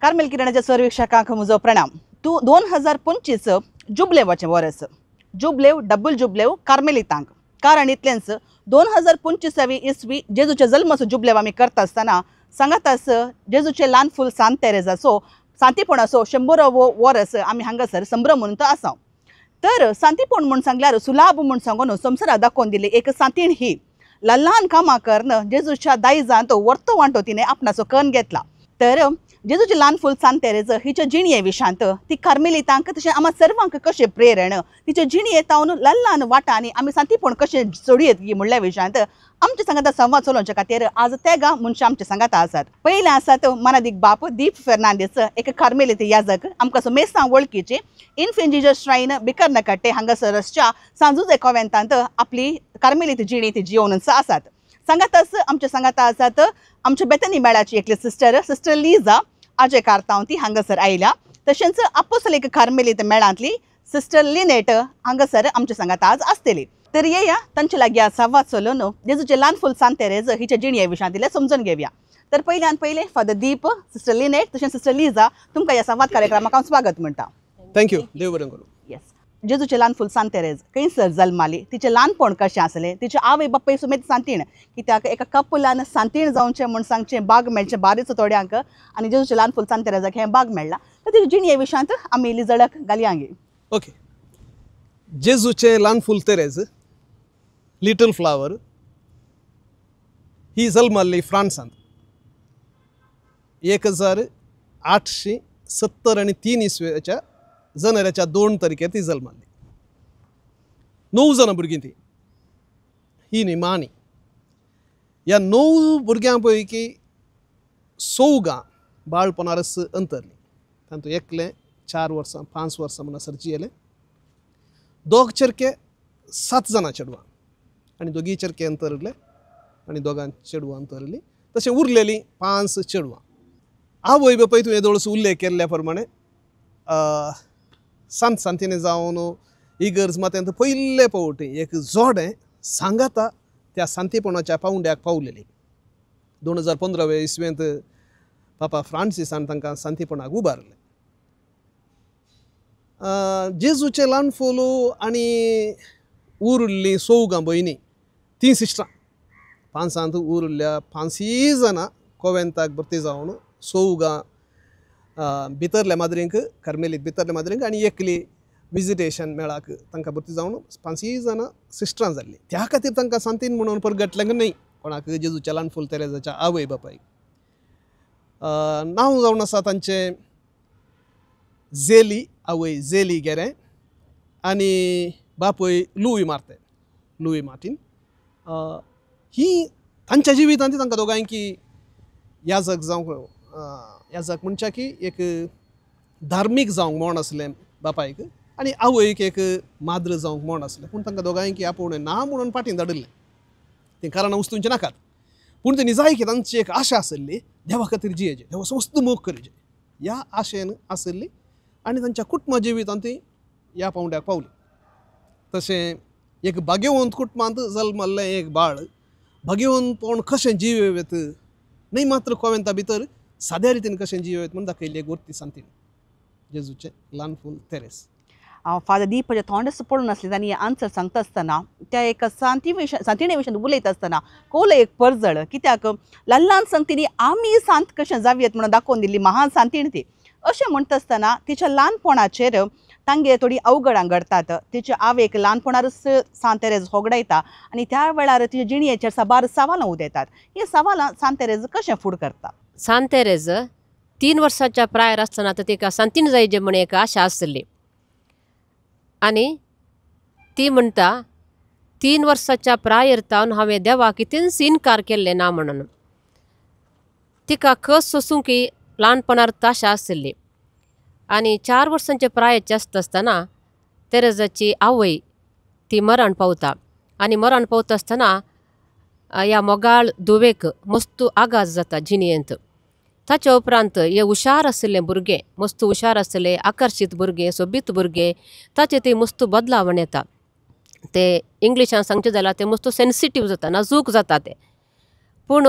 Carmel किरणाच्या सर्वेक्षकांक म्हजो प्रणाम। 2025 जुबलेवाचें वर्स, जुबलेव डबल जुबलेव कार्मेलितांक। कारण इतलेंच 2025 इसवी जेजूच्या जल्माचो जुबलेव आमी करता आसतना सांगात जेजूचे ल्हान फूल सांत तेरेजाचो सांतीपणाचो 100वो वर्स आमी हांगासर संभ्रम म्हणून आसा। तर सांतीपण म्हूण सांगल्यार सुलाभ म्हूण सांगून संवसाराक दाखोवन दिली एक सांतीण ही ल्हान ल्हान कामां करून जेजूच्या दायजांत वर्तो वांटो तिणें आपणाचो कण घेतला। तर जेजूची ल्हान फूल सांत तेरेज हिच्या जिणये विशांत ती कार्मेलितांक तशें आम्हा सर्वांक कशें प्रेरण तिचे जिणये तावन ल्हान ल्हान वाटांनी आमी सांतीपण कशें जोडयत म्हणल्या विशांत आमच्या सांगाता संवाद चलोवचे खातीर आज तेगा मनशां आमच्या सांगाता आसात। पयले आसात मनादीक बाप दीप फेर्नांदीस, एक कार्मेलीत याजक आमकां मेसां वळखीची इन्फेंट जीजस श्राइन बिकर्नकट्टे हांगासरच्या सांजुजे कॉवेंतांत आपली कार्मेलीत जिणी ती जियोवन आसात। सांगाताच आमच्या सांगाता आसात आमच्या बेतनी मेळाची एकली सिस्टर लिजा आजे कारतांव ती हांगासर आयल्या। तशेंच आपोस्तलीक कार्मेलीत मेळांतली सिस्टर लिनेट हांगासर आमच्या सांगाता आज आसतली। तर येया तांचे लागीं संवाद चलोवन जेजूचे ल्हान फूल सांत तेरेज हिच्या जिणये विशांतले समजून घेवया। तर पयल्यान पयले फादर दीप, सिस्टर लिनेट तशेंच सिस्टर लिजा तुमकां ह्या संवाद कार्यक्रमाक हांव स्वागत म्हणटा। थँक्यू, देव बरें करूं। येस, जेजूचे ल्हान फूल सांत तेरेज खंयसर जल्माली, तिचें ल्हानपण कशें आसलें, तिचे आवय बापूय सुमेत सांतीण, कित्याक एका कपलान सांतीण जावचें म्हूण सांगचें भाग मेळचें बारीच थोड्यांक आनी जेजूचे ल्हान फूल सांत तेरेजाक हें भाग मेळ्ळा। तर तिचे जिणये विशांत आमी इल्ली झलक घालया गे। ओके, जेजूचे ल्हान फूल तेरेज लिटल फ्लावर ही जल्माली फ्रांसांत 1873 इसवेच्या जानेवारीच्या 2 तारखेर ती जल्माली। 9 जाणां भुरगीं ती ही न्ही मानी। ह्या 9 भुरग्यां पैकी 6 बाळपणारस अंतरली। तातूंत एकले 4 वर्सां 5 वर्सां म्हणसर जियेले। 2 चेडके 7 जाणां चेडवां आनी 2 चेडके अंतरले आनी 2 चेडवां अंतरली। तशें उरलेलीं 5 चेडवां। आवय बापूय तुवें येदोळस उल्लेख केल्ल्या प्रमाणे सांत सांतीने जावन इगर्ज माथ्यांत पयले फावटी एक जोडें सांगाता त्या सांतीपणाच्या पावंड्याक पावलेली। 2015 इसवेंत पापा फ्रांसिसान तांकां सांतीपणाक उबारलें। जेजूचे ल्हान फूल आनी उरिल्लीं 6 भयणी, 3 सिस्टरां 5 उरिल्ल्या 5 जाणां कॉवेंताक भरती जावन 6 भितरल्या माद्रींक कार्मेलीत भितरल्या माद्रींक आनी एकली विजिटेशन मेळाक तांकां भरती जावन 5 जाणां सिस्टरां जाल्लीं। त्या खातीर तांकां सांतीन म्हणून परगटलें न्हय कोणाक जेजूच्या ल्हान फूल तेरेजाच्या आवय बापायक। नांव जावन आसा तांचें झेली, आवय झेली गेरें आनी बापूय लुई मार्टीन। ही तांच्या जिवितांत तांकां दोगांयकी याजक जावंक याजक म्हणच्या की एक धार्मीक जावंक म्हण आसलें बापायक आनी आवयक एक माद्र जावंक म्हण आसलें। पूण तांकां दोगांयकी आपूण ना म्हणून फाटीं धाडिल्लें। तें कारणां वस्तूंचें नाकात, पूण तें निजाय की तांची एक आशा आसली देवा खातीर जियेचें, देवा समस्त मोग करचें ह्या आशेन आसली आनी तांच्या कुटुंबा जिवितांत ती ह्या पावंड्याक पावली। तशें एक भाग्यवंत कुटुंबांत जल्मल्लें एक बाळ भाग्यवंतपण कशें जियेत न्हय मात्र कॉवेंता भितर साद्या रितीन कशें जियेत म्हूण दाखयली एक वर्ती सांतीण जेजूचे ल्हान फूल तेरेज। फादर दीपाच्या तोंडाच पडून आसलें आनी आन्सर सांगता आसतना त्या एका सांतिणे विशयान उलयता आसतना कौल एक परजळ, कित्याक ल्हान ल्हान सांगतीनी आमी सांत कशें जावयेत म्हणून दाखोवन दिल्ली महान सांतीण ती। अशें म्हणटा आसतना तिच्या ल्हानपणाचेर तांगे थोडी अवघडां घडतात। तिच्या आवयक ल्हानपणारूच सांत तेरेज होगडायता आनी त्या वेळार तिच्या जिणयेचेर साबार सवालां उदेतात। ही सवालां सांत तेरेज कशें फूड करता? सांत तेरेज 3 वर्साच्या प्रायर आसतना तिका सांतीण जायचे म्हण एक आशा आसली आनी ती म्हणटा 3 वर्साच्या प्रायर तावन हांवें देवाक कितेंच इन्कार केल्लें ना म्हणून। तिका कस सोसूंक की ल्हानपणार आशा आसली आनी 4 वर्सांचे प्रायाचे आसता आसतना तेरेजाची आवय ती मरण पावता आनी मरण पावता आसतना ह्या मोगाळ धुवेक मस्त आगाज जाता जिणयेंत। ताचे उपरांत हे हुशार आसले भुरगे, मस्त हुशार आसले, आकर्शीत भुरगे, सोबीत भुरगे, ताचे ते मस्त बदलावण येता। ते इंग्लिशान सांगचे जाल्यार ते मस्त सेन्सिटीव जाता, नाजूक जाता ते। पूण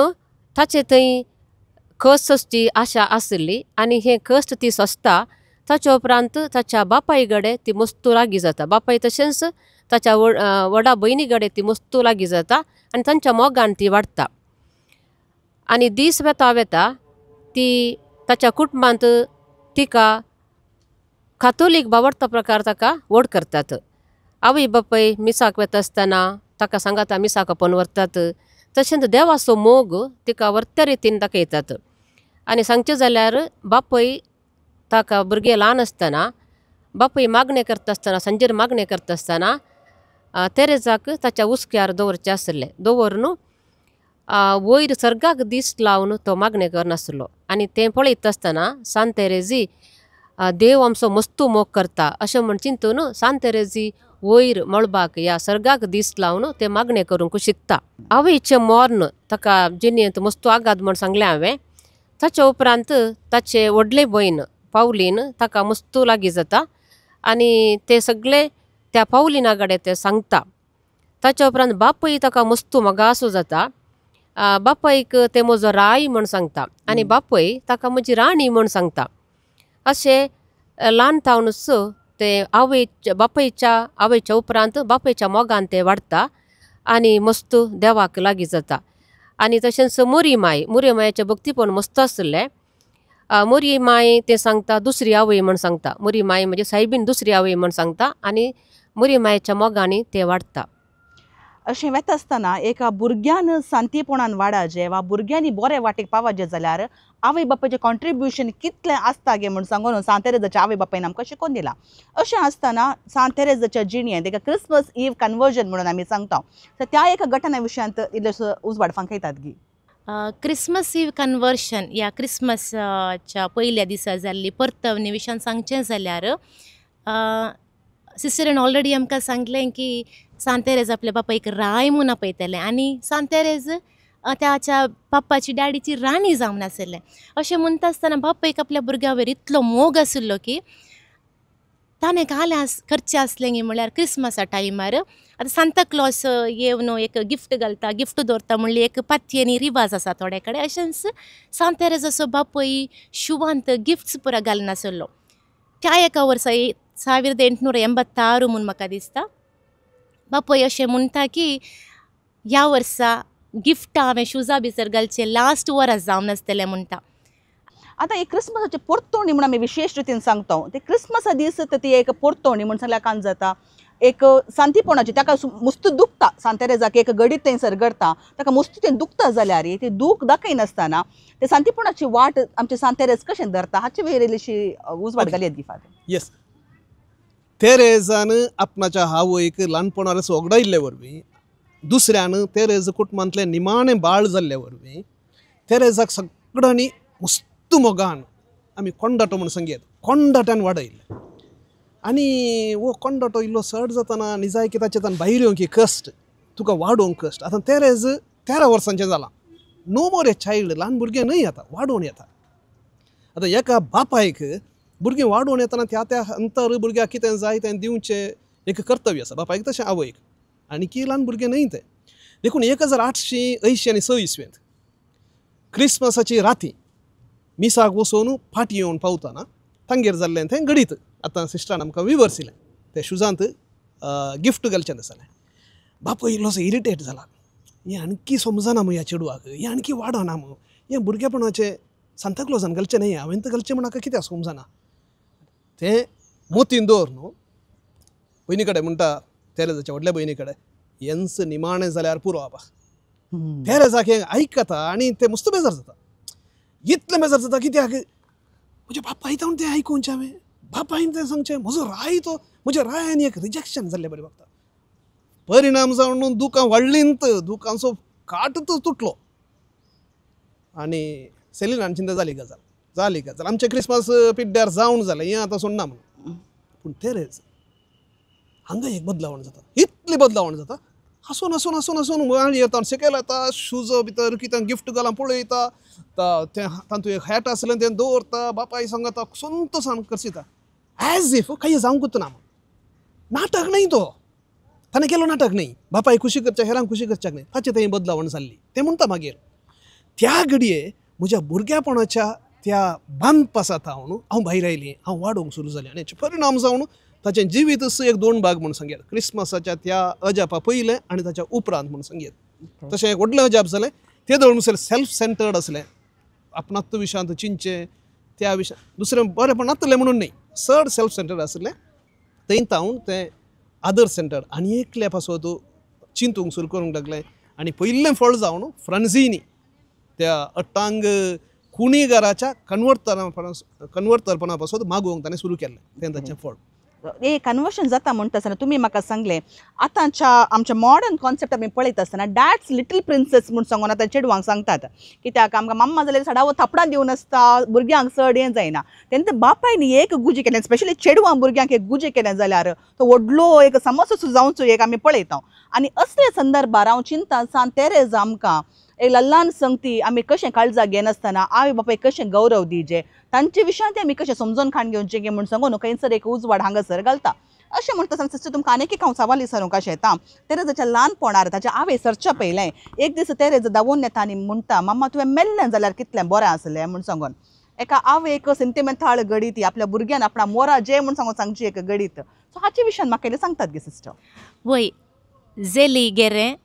ताचे थंय कस्टची आशा आसली आनी हे कस्ट ती सोंसता ताच्या उपरांत ताच्या बापाय कडेन ती मस्तू लागीं जाता. बापाय तशेंच ताच्या व्हडा भयणी कडेन ती मस्तू लागीं जाता आनी तांच्या मोगान ती वाडटा. आनी दीस वेता वेता ती ताच्या कुटुंबांत तिका कातोलीक बावडता प्रकार ताका व्हड करतात. आवय बापाय मिसाक वेता आसतना ताका सांगाता मिसाक आपोवन व्हरतात. तशेंच देवाचो मोग तिका वर्त्या रितीन दाखयतात. आनी सांगचें जाल्यार बापाय ताका भुरगें ल्हान आसतना बापाय मागणें करता आसतना सांजेर मागणें करता आसतना तेरेजाक ताच्या उस्क्यार दवरचें आसलें. दवरून वयर सर्गाक दीस लावन तो मागणें करनासलो. आनी तें पळयता आसतना सांत तेरेजी देव आमचो मस्तू मोग करता अशें म्हण चिंतून सांत तेरेजी वयर मळबाक ह्या सर्गाक दीस लावन तें मागणें करूंक शिकता. आवयचें मोर्न ताका जिणेंत मस्तू आगाद म्हण सांगलें हांवें. ताच्या उपरांत ताचे व्हडले भयण पावलीन ताका मस्तू लागीं जाता आनी ते सगळे त्या पावलिना कडेन ते सांगता. ताच्या उपरांत बापाय ताका मस्तू मोगासो जाता. बापायक ते म्हजो राय म्हण सांगता आनी बापाय ताका म्हजी राणी म्हण सांगता. अशें ल्हानतावनच ते आवयच्या उपरांत बापायच्या मोगान ते वाडटा आनी मस्तू देवाक लागीं जाता. आनी तशेंच मोरी मायेचें भक्तीपण मस्त आसलें. मोरी माय ते सांगता दुसरी आवय म्हण सांगता. मोरी माय म्हणजे सायबीन दुसरी आवय म्हण सांगता आनी मोरी मायेच्या मोगांनी ते वाडटा. अशें वेता आसतना एका भुरग्यान शांतीपणान वाडचे वा भुरग्यांनी बरे वाटेक पावचे जाल्यार आवय बापायचें कॉन्ट्रिब्युशन कितलें आसता गे म्हूण सांगून सांत तेरेजाच्या आवय बापायन आमकां शिकोवन दिलां. अशें आसतना सांत तेरेजाच्या जिणेंत एका क्रिसमस ईव कन्वर्जन म्हणून आमी सांगता. तर त्या एका घटना विशयांत इल्लोसो उजवाड फांकयतात गी. क्रिसमस ईव कन्वर्शन या क्रिसमसाच्या पयल्या दिसा जाल्ली परतवणी विशयान सांगचें जाल्यार सिस्टरीन ऑलरेडी आमकां सांगलें की सांत तेरेज आपल्या बापायक राय म्हूण आपयतालें आनी सांत तेरेज त्याच्या बापाची डॅडीची राणी जावन आसलें. अशें म्हणटा आसतना बापायक आपल्या भुरग्या वयर इतलो मोग आशिल्लो की ताणें घालें करचें आसलें गे म्हळ्यार क्रिसमसा टायमार आतां सांता क्लॉज येवन एक गिफ्ट घालता गिफ्ट दवरता म्हणली एक पातयेनी रिवाज आसा थोडे कडेन. अशेंच सांत तेरेजाचो बापूय शुभांत गिफ्ट्स पुरो घालना आसलो. त्या एका वर्सा 1886 म्हूण म्हाका दिसता बापूय अशें म्हणटा की ह्या वर्सा गिफ्ट हांवें शुजा भितर घालचें लास्ट वरां जावन आसतलें म्हणटा. आतां एक क्रिसमसाची परतवणी म्हणून आमी विशेश रितीन सांगता. ते क्रिसमसा दीस ती एक परतवणी म्हणून सांगल्यार कान जाता. एक शांतीपणाची ताका मस्त दुखता. सांत तेरेजाक एक घडीत थंयसर घडटा ताका मस्त तें दुखता जाल्यार ते दूख दाखयनासतना ते शांतीपणाची वाट आमचे सांत तेरेज कशें धरता हाचे वयर इल्लीशी उजवाड घालयत गी फादर. येस, तेरेजान आपणाच्या आवयक ल्हानपणान सोगडायिल्ले वरवीं दुसऱ्यान तेरेज कुटुंबांतलें निमाणें बाळ जाल्ले वरवीं तेरेजाक सगळ्यांनी मस्त मोगान आमी कोंडाटो म्हूण सांगयत कोंडाट्यान वाडयले. आनी वो कोंडाटो इल्लो चड जातना निजाय की ताचे भायर येवंक कश्ट तुका वाडोवंक कश्ट. आतां तेरेज 13 वर्सांचें जालां. नो मोर ए चायल्ड ल्हान भुरगें न्हय आतां वाडोवन येता. आतां एका बापायक भुरगें वाडोवन येतना त्या अंतर भुरग्याक कितें जाय तें दिवचें एक कर्तव्य आसा बापायक तशें आवयक. आनी की ल्हान भुरगें न्हय तें. देखून 1886 इस्वेंत क्रिसमसाची राती मिसाक वचून फाटी येवन पावतना तांगेर जाल्लें तें घडीत आतां सिस्टरान आमकां विवरसिलें. ते शुजांत गिफ्ट घालचें जालें. बापूय इल्लोसो इरिटेट जाला. हें आणकी समजना ह्या चेडवाक हें आणकी वाडना हें भुरगेपणाचें सांता क्लॉजान घालचें न्हय हांवें तर घालचें म्हण म्हाका कित्याक समजना. तें मोतीन दवर न्हू. भयणी कडेन म्हणटा तेरेजाच्या व्हडल्या भयणी कडेन हेंच निमाणें जाल्यार पुरो बाबा. तेरेजाक हें आयकता आनी तें मस्त बेजार जाता. इतलें बेजार जाता कित्याक म्हज्या बापाय तावन तें आयकुचें हांवें बापायन तें सांगचें म्हजो राय तो म्हज्या रायान एक रिजेक्शन जाल्लें बरें बघता. परिणाम जावन दुकां वाडलींत दुकांचो काटच तुटलो. आनी सेलिनान चिंता जाली गजाल आमचें क्रिसमस पिड्ड्यार जावन जालें हें आतां सोडना म्हणून. पूण तेरेज हांगा एक बदलावण जाता इतली बदलावण जाता. हसून हसून हसून हसून माळी येता सकयल येता शूज भितर कितें गिफ्ट घालून पळयता तें तातूंत एक हॅट आसलें तें दवरता बापाय सांगता संतोशान करसिता एज इफ काही जावंकूच ना. नाटक न्हय तो ताणें केलो नाटक न्हय. बापाय खुशी करच्या हेरांक खुशी करच्याक न्हय ताचें थंय बदलावण जाल्ली. तें म्हणटा मागीर त्या घडये म्हज्या भुरग्यापणाच्या त्या बांदपासात हांव भायर आयलें, हांव वाडोवंक सुरू जालें आनी हेचे परिणाम जावन ताचें जिवीत एक 2 भाग म्हूण सांगयात. क्रिस्मसाच्या त्या अजापा पयलें आनी ताच्या उपरांत म्हूण सांगयात. तशें एक व्हडलें अजाप जालें. तें धरून सेल्फ सेंटर्ड असलें, आपणात्त विशयांत चिंतचें, त्या विशयान दुसरें बरेंपण नासलें म्हणून न्ही, चड सेल्फ सेंटर्ड आसलें. थंय तावन तें अदर सेंटर्ड आनी एकल्या पासत चिंतूंक सुरू करूंक लागलें. आनी पयलें फळ जावन फ्रांझिनी त्या अट्टांग कुणीगाराच्या कन्वर्तरपणा पासून मागोवंक ताणें सुरू केलें. तें ताचें फळ. हे कन्वर्शन जाता म्हणटा आसतना तुमी म्हाका सांगलें आतांच्या आमच्या मॉडर्न कॉन्सेप्ट आमी पळयत आसतना डॅड्स लिटल प्रिन्सेस म्हूण सांगून आतां चेडवांक सांगतात. कित्याक आमकां मम्मा जाल्यार सडावो थापडां दिवन आसता, भुरग्यांक चड हें जायना. तेन्ना बापायनी एक गुजी केलें, स्पेशली चेडवां भुरग्यांक एक गुजी केलें जाल्यार तो व्हडलो एक समस्या जावचो एक आमी पळयता. आनी असल्या संदर्भार हांव चिंता सांत तेरेज आमकां एक ल्हान संगती आमी कशें काळजाक घेनासतना आवय बापायक कशें गौरव दिवचे, तांचे विशयांत आमी कशें समजून खाण घेवचें गे म्हूण सांगून खंयसर एक उजवाड हांगासर घालता. अशें म्हणटा सिस्टर तुमकां आनीक एक हांव सवाल विचारूंक अशें येता. तेरेजाच्या ल्हानपणार ताच्या आवय सरच्या पयलें एक दीस तेरेज दावून येता आनी म्हणटा मम्मा तुवें मेल्लें जाल्यार कितलें बरें आसलें म्हूण सांगून. एका आवयक सेंटिमेंटल गडीत ही आपल्या भुरग्यान आपणा मोरा जे म्हूण सांगून सांगची एक गडीत. सो हाचे विशयान म्हाका कितें सांगतात गे सिस्टर? वय जेली गेरें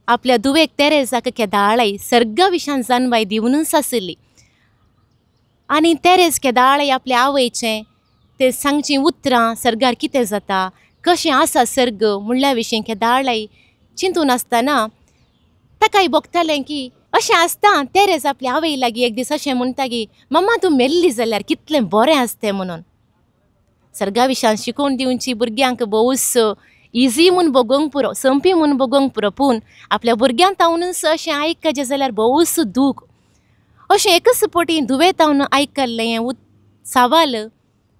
आपल्या दुवेक तेरेजाक केदाळय सर्गा विशान जानवाय दिवनूच आसली. आनी तेरेज केदाळय आपल्या आवयचें ते सांगची उतरां सर्गार कितें जाता, कशें आसा सर्ग म्हणल्या विशीं केदाळय चिंतून आसतना ताकाय भोगतालें की अशें आसता. तेरेज आपल्या आवय लागीं एक दीस अशें म्हणटा की मम्मा तूं मेल्ली जाल्यार कितलें बरें आसतें म्हणून. सर्गा विशान शिकोवन दिवची भुरग्यांक भोवूच इजी म्हूण बगोवंक पुरो, संपी म्हूण बगोवंक पुरो, पूण आपल्या भुरग्यांक तावनूच अशें आयकचें जाल्यार भोवूच दूख. अशें एकच फावटी दुवे तावन आयकल्लें हें सवाल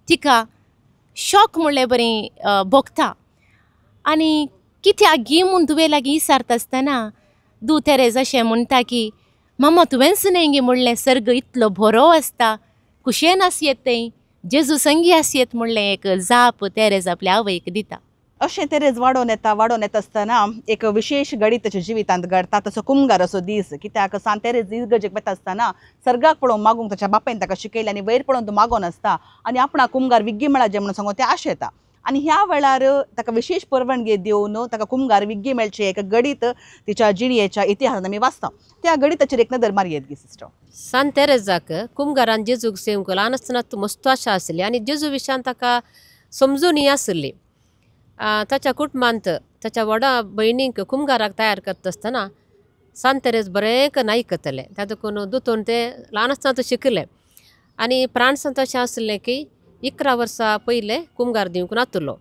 तिका शॉक म्हणलें बरें भोगता. आनी कित्याक गी म्हूण दुवे लागीं विचारता आसतना दू तेरेज अशें म्हणटा की मम्मा तुवेंच न्ही गे म्हणलें सर्ग इतलो बरो आसता, कुशेन आसयेत तें जेजू संगी आसयेत म्हणलें एक जाप तेरेज आपल्या आवयक दिता. अशें तेरेज वाडोवन येता आसतना एक विशेष घडी ताच्या जिवितांत घडटा. तसो कुमगार असो दीस. कित्याक सांत तेरेज इगर्जेक वता आसतना सर्गाक पळोवन मागूंक ताच्या बापायन ताका शिकयलें आनी वयर पळोवन तो मागोन आसता आनी आपणा कुमगार विग्गी मेळा जें म्हणून सांगून तें आशेता. आनी ह्या वेळार ताका विशेष परवानगी दिवन ताका कुमगार विग्गी मेळचे एक गडीत तिच्या जिणयेच्या इतिहासांत आमी वाचता. त्या गडीताचेर एक नदर मारयेत गे सिस्टर. सांत तेरेजाक कुमगारान जेजूक सेवंक ल्हान आसतना मस्त आशा आसली आनी जेजू विशयान ताका समजून आसली. ताच्या कुटुंबांत ताच्या व्हडा भयणीक कुमगाराक तयार करता आसतना सांत तेरेज बरें करून आयकतलें. त्या देखून दुतून तें ल्हान आसतना शिकलें आनी प्राण संत अशें आसलें की 11 वर्सां पयलें कुमगार दिवंक नातलो.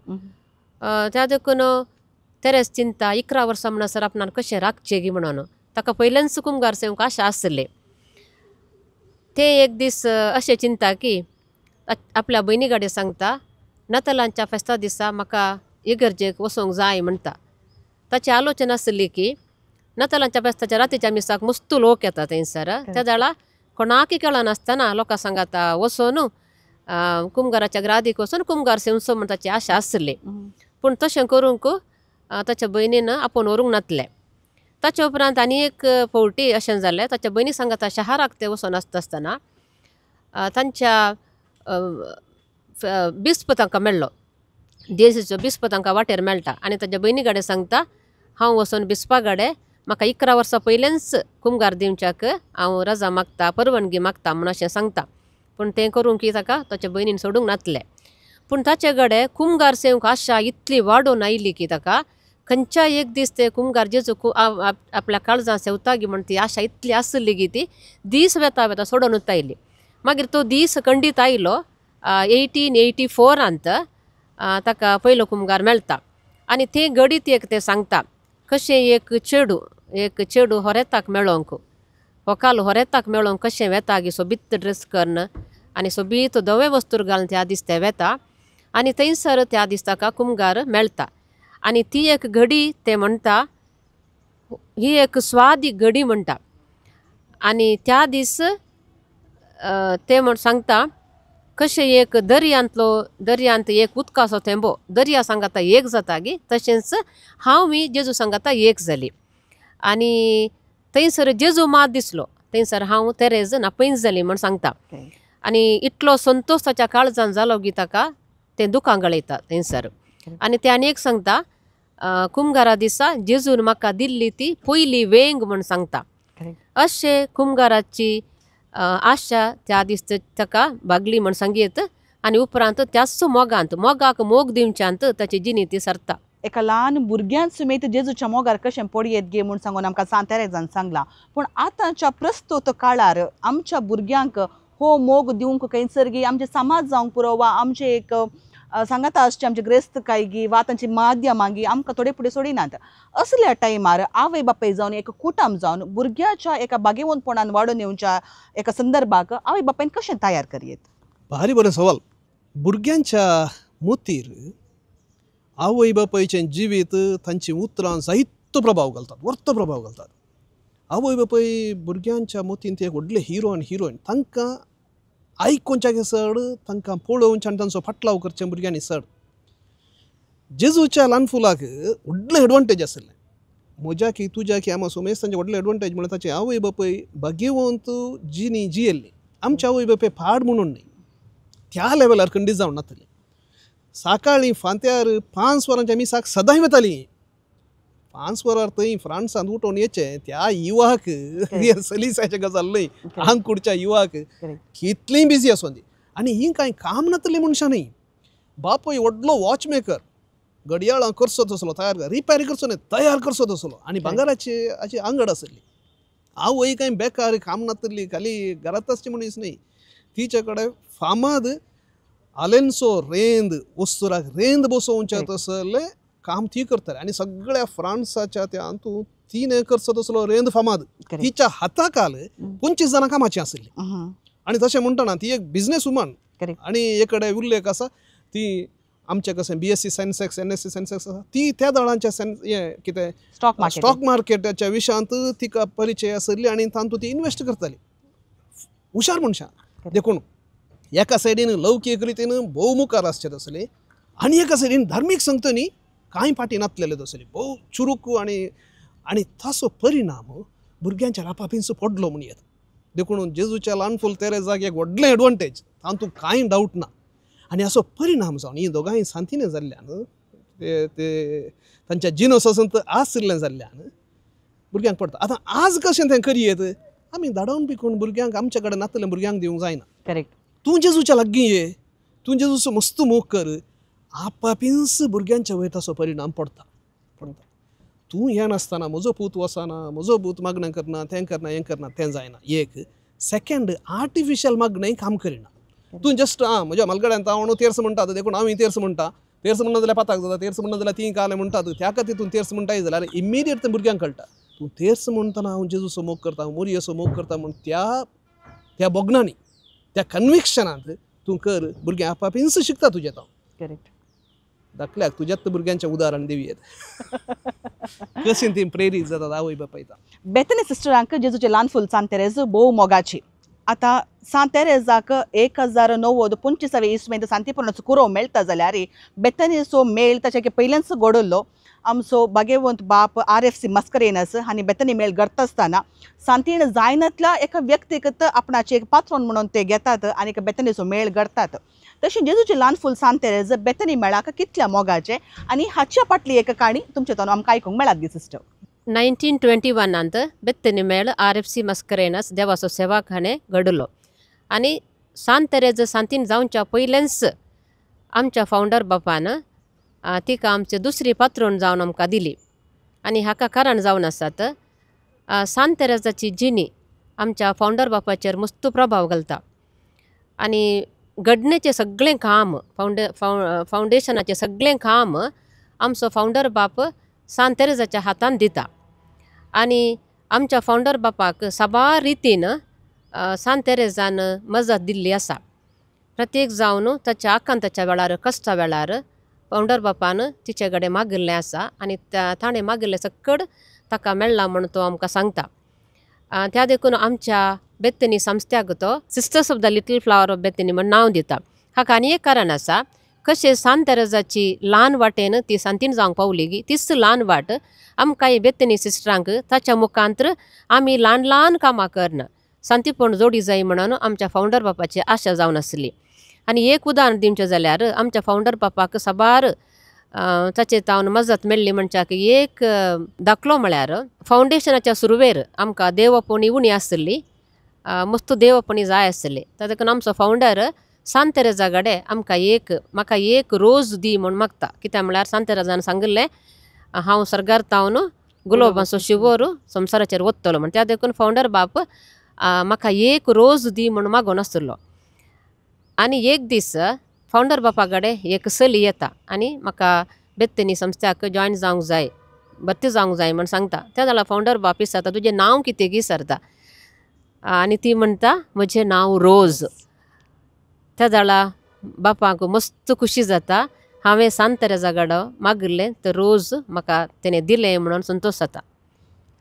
त्या देखून तेरेज चिंता 11 वर्सां म्हणसर आपणान कशें राखचें गी म्हणून ताका पयलेंच कुमगार सेवंक आशा आसली. ते एक दीस अशें चिंता की आपल्या भयणी कडेन सांगता नतलांच्या फेस्ता दिसा म्हाका इगर्जेक वचोंक जाय म्हणटा. ताची आलोचना आसली की नतलांच्या फेस्ताच्या रातीच्या मिसाक मस्त लोक येता थंयसर. त्या वेळा कोणाकय कळनासतना लोकां सांगाता वचोन कुमगाराच्या ग्रादीक वचोन कुमगार सेवचो म्हण ताची आशा आसली. पूण तशें करूंक ताच्या भयणीन आपोवन व्हरूंक नातलें. ताच्या उपरांत आनी एक फावटी अशें जालें. ताच्या भयणी सांगाता शहराक ते वचोन आसतना तांच्या बिस्प तांकां मेळ्ळो. देशीचो बिस्प तांकां वाटेर मेळटा आनी ताच्या भयणी कडेन सांगता हांव वचोन बिस्पा कडेन म्हाका 11 वर्सां पयलेंच कुमगार दिवच्याक हांव रजा मागता, परवानगी मागता म्हूण अशें सांगता. पूण तें करूंक की ताका ताच्या भयणीन सोडूंक नातलें. पूण ताचे कडेन कुमगार सेवंक आशा इतली वाडोवन आयली की ताका खंयच्याय एक दीस ते कुमगार जेजू आपल्या काळजां सेवता गी म्हण ती आशा इतली आसली की ती दीस वेता सोडूनच आयली. मागीर तो दीस खंडीत आयलो 1884 ताका पयलो कुमगार मेळटा. आनी ते घडीत एक ते सांगता कशें एक चेडू होरेताक मेळोंक व्हंकाल होरेताक मेळोंक कशें वेता गी सोबीत ड्रेस करून आनी सोबीत धवे वस्तूर घालून त्या दीस ते वेता आनी थंयसर त्या दीस ताका कुमगार मेळटा. आनी ती एक घडी ते म्हणटा ही एक स्वादी घडी म्हणटा. आनी त्या दीस ते म्हण सांगता कशें एक दर्यांत एक उदकाचो थेंबो दर्या सांगाता एक जाता गी तशेंच हांव जेजू सांगाता एक जाली. आनी थंयसर जेजू मात दिसलो थंयसर हांव तेरेज नापयस जाली म्हण सांगता आनी इतलो संतोष ताच्या काळजान जालो की ताका तें दुखां गळयता थंयसर. आनी ते आनी एक सांगता कुमगारा दिसा जेजून म्हाका दिल्ली ती पयली वेंग म्हण सांगता. अशें कुमगाराची आशा त्या दीस ताका भागली म्हण सांगीत आनी उपरांत त्याच मोगांत मोगाक मोग दिवच्यांत ताची जिणी ती सरता. एका ल्हान भुरग्यां समेत जेजूच्या मोगार कशें पडयेत गे म्हूण सांगून आमकां सांतेरेजान सांगलां. पूण आतांच्या प्रस्तुत काळार आमच्या भुरग्यांक हो मोग दिवंक खंयसर गी आमचे समाज जावंक पुरो वा आमचे एक सांगाता आसचे आमचे ग्रेस्तकायगी वा तांची माध्यमांगी आमकां थोडे फुडें सोडिनात. असल्या टायमार आवय बापाय जावन एक कुटुंब जावन भुरग्याच्या एका बागेवंतपणान वाडून येवच्या एका संदर्भाक आवय बापायन कशें तयार करयेत? भारी बरो सवाल. भुरग्यांच्या मोतीर आवय बापायचें जिवीत तांची उतरां जायतो प्रभाव घालतात, वर्तो प्रभाव घालतात. आवय बापाय भुरग्यांच्या मोतीन ते एक व्हडले हिरो आनी हिरोईन तांकां आयकोवच्याचे चड, तांकां पळोवचें आनी तांचो फाटलाव करचें भुरग्यांनी चड. जेजूच्या ल्हान फुलाक व्हडलें एडवांटेज आसलें. म्हज्या की तुज्या की आमा सोमेस तांचें व्हडलें एडवांटेज म्हणल्यार ताचे आवय बापाय भाग्यवंत जिणी जियेल्ली. आमचे आवय बापाय फाड म्हणून न्ही, त्या लेवलार खंडीत जावन नातली. सकाळीं फांत्यार 5 वरांच्या मिसाक सदां वतालीं. 5 वरार थंय फ्रांसांत उठोवन येचें त्या युवाक सलिसाचे गजाल न्हय, आंगकुडच्या युवाक कितलीं बिजी आसूं दी. आनी ही कांय काम नातली मनशां न्ही. बापूय व्हडलो वॉचमेकर, घडयाळां करचो तसलो तयार रिपेरी करचो न्ही, तयार करचो तसलो. आनी भांगराची हाची आंगड आसली. आवय कांय बेकार काम नातली, खाली घरांत आसची मनीस न्ही. तिचे कडेन फामाद आलेन्सो रेंद वस्तुराक रेंद बसोवचे तसलें काम ती करताली. आनी सगळ्या फ्रांसाच्या त्या हातूंत तिने करचो तसलो रेंद फामाद. तिच्या हाताखाल 25 जाणां कामाची आसली. आनी तशें म्हणटना ती एक बिझनेस वुमन. आनी एक कडेन उल्लेख आसा ती आमचे कशें BSc सेन्सेक्स NSc सेन्सेक्स आसा ती त्या दळांच्या हें कितें स्टॉक मार्केटाच्या विशयांत तिका परिचय आसली आनी तातूंत ती इन्वेस्ट करताली. हुशार मनशां देखून एका सायडीन लौकीक रितीन भोव मुखार आसचें आसलें आनी एका सायडीन धार्मीक संगतींनी कांय फाटी नासलेले आसली, भोव चुरूक. आनी ताचो परिणाम भुरग्यांच्या रापापींच पडलो म्हणयेत. देखून जेजूच्या ल्हान फूल तेरेजाक एक व्हडलें एडवांटेज, तातूंत कांय डावट ना. आनी असो परिणाम जावन ही दोगांय सांतिने जाल्ल्यान ते तांच्या जिनस संत आसरिल्लें जाल्ल्यान भुरग्यांक पडटा. आतां आज कशें तें करयेत, आमी धाडोवन बी कोण भुरग्यांक आमचे कडेन नातले भुरग्यांक दिवंक जायना. करेक्ट. तूं जेजूच्या लागीं ये, तूं जेजूचो मस्त मोग कर, आपापींच भुरग्यांच्या वयर ताचो परिणाम पडटा. तूं हें नासतना म्हजो पूत वचना, म्हजो पूत मागणें करना, तें करना हें करना तें जायना. एक सेकंड आर्टिफिशियल मागणें काम करिना. तूं जस्ट म्हज्या मलगड्यान हांव तेर्स म्हणटात, देखून हांव तेर्स म्हणटा. तेर्स म्हणना जाल्यार पाताक जाता, तेर्स म्हणना जाल्यार ती काले म्हणटात. त्या खातीर तूं तेर्स म्हणटाय जाल्यार इमिडिएट तें भुरग्यांक कळटा. तूं तेर्स म्हणटना हांव जेजूचो मोग करता, हांव मोरयेचो मोग करता म्हूण त्या बोगनांनी त्या कन्विक्शनांत तूं कर. भुरगीं आपापींच शिकता तुजें तांव. करेक्ट. दाखल्याक तुज्याच भुरग्यांचें उदाहरण दिवयेत कशीं ती प्रेरीत जातात आवय बापाय. बेथनी सिस्टरांक जेजूचे ल्हान फूल सांत तेरेज भोव मोगाची. आतां सांत तेरेजाक 1925 इस्वेंत सांतीपुरणाचो कुरो मेळटा जाल्यार बेथनीचो मेळ ताचे पयलेंच घडलो. आमचो भाग्यवंत बाप RFC मस्करेनस हांणी बेथनी मेळ घडता आसतना सांतीन जायनातल्या एका व्यक्तीक आपणाचे एक पात्रोन म्हणून ते घेतात आनी एक बेथनीचो मेळ घडतात. तशें जेजूचे ल्हान फूल सांत तेरेज बेथनी मेळाक कितल्या मोगाचें आनी हाच्या फाटली एक काणी तुमचे तोंड आमकां आयकूंक मेळत दी सिस्टर. 1921 बेथनी मेळ RFC मस्करेनस देवाचो सेवाखाने घडलो. आनी सांत तेरेज सांतीन जावच्या पयलेंच आमच्या फावंडर बापान तिका आमचे दुसरी पात्रोन जावन आमकां दिली. आनी हाका कारण जावन आसात सांत तेरेजाची जिणी आमच्या फावंडर बापाचेर मस्त प्रभाव घालता. आनी घडणेचें सगळें काम फावंडेशनाचें सगळें काम आमचो फावंडर बाप सांत तेरेजाच्या हातान दिता. आनी आमच्या फावंडर बापाक साबार रितीन सांत तेरेजान मजत दिल्ली आसा. प्रत्येक जावन ताच्या आकांताच्या वेळार कश्टा वेळार फावंडर बापान तिचे कडेन मागिल्लें आसा आनी ताणें मागिल्लें सकड ताका मेळ्ळां म्हूण तो आमकां सांगता. त्या देखून आमच्या बेथनी संस्थ्याक तो sisters of the little flower of Bethany म्हूण नांव दिता. हाका आनी एक कारण आसा. कशें सांत तेरेजाची ल्हान वाटेन ती सांतीन जावंक पावली गी तीच ल्हान वाट आमकां बेथनी सिस्टरांक ताच्या मुखांतर आमी ल्हान ल्हान कामां करना शांतीपूर्ण जोडी जाय म्हणून आमच्या फावंडर बापाची आशा जावन आसली. आनी एक उदाहरण दिवचें जाल्यार आमच्या फावंडर बापाक साबार ताचे तावन मजत मेळ्ळी म्हणच्याक एक दाखलो म्हळ्यार फावंडेशनाच्या सुरवेर आमकां देवपणी उणी आसली, मस्त देवपणी जाय आसली. ताका आमचो फावंडर सांत तेरेजा कडेन म्हाका एक रोज दी म्हूण मागता. कित्याक म्हळ्यार सांत तेरेजान सांगलें हांव सर्गार तावन गुलाबाचो शिवोर संवसाराचेर वतलो म्हण. त्या देखून फावंडर बाप म्हाका एक रोज दी म्हूण मागून आसलो. आनी एक दीस फावंडर बापा कडेन एक चली येता आनी म्हाका बेत्तेनी संस्थ्याक जॉयन जावंक जाय, भरती जावंक जाय म्हण सांगता. त्या जाल्यार फावंडर बाप विचारता तुजें नांव कितें विचारता आनी ती म्हणटा म्हजें नांव रोज. त्या जाल्यार बापाक मस्त खुशी जाता. हांवें सांत तेरेजा कडेन मागलें तर रोज म्हाका तेणें दिलें म्हणून संतोश जाता.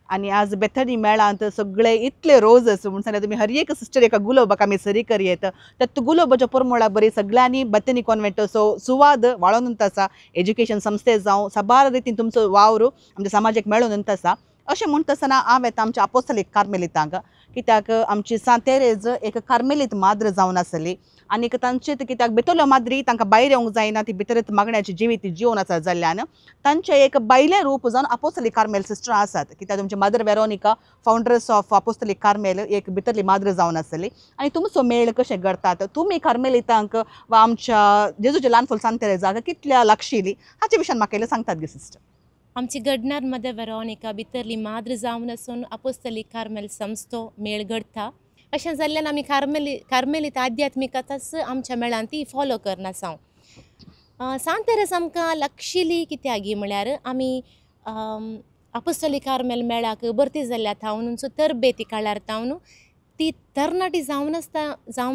आणि आज बेथनी मेळांत सगळे इतले रोजस म्हणून सांगता तुम्ही हर एक सिस्टर एका गुलाबाक आमी सरी करयेत. त्यात गुलाबाच्या परमोळा बरी सगळ्यांनी बेथनी कॉन्व्हेंट सुवाद वाळोनंत आसा. एज्युकेशन संस्थे जावं साबार रितीन तुमचो वावर आमच्या समाजाक मेळोनंत आसा. अशें म्हणटा आसतना हांव येता आमच्या आपोस्तलीक कार्मेलितांक, कित्याक आमची सांत तेरेज एक कार्मेलीत माद्र जावन आसली आनी तांचे कित्याक भितरल्यो माद्री तांकां भायर येवंक जायना, ती भितर मागण्याची जिवीत जिवन आसा जाल्ल्यान तांचें एक बायलें रूप जावन आपोस्तलीक कार्मेल सिस्टर आसात. कित्याक तुमची मादर वेरोनिका फावंडर्स ऑफ आपोस्तलीक कार्मेल एक भितरली माद्र जावन आसली. आनी तुमचो मेळ कशें घडतात, तुमी कार्मेलितांक वा आमच्या जेजूच्या ल्हान फूल सांत तेरेजाक कितल्या लागशिली हाचे विशयान म्हाका इल्लें सांगतात गे सिस्टर. आमची घडणार मदर वेरोनिका भितरली माद्र जावन आसून आपोस्तलीक कार्मेल संस्थो मेळ घडता. अशें जाल्ल्यान आमी कार्मेलीत आध्यात्मिकताच आमच्या मेळान ती फॉलो करना साव. सांत तेरेज आमकां लागशिली कित्याक म्हळ्यार आमी आपोस्तलीक कार्मेल मेळाक भरती जाल्ल्या थावनूच तरबेती काळार तावन ती तरणाटी जावन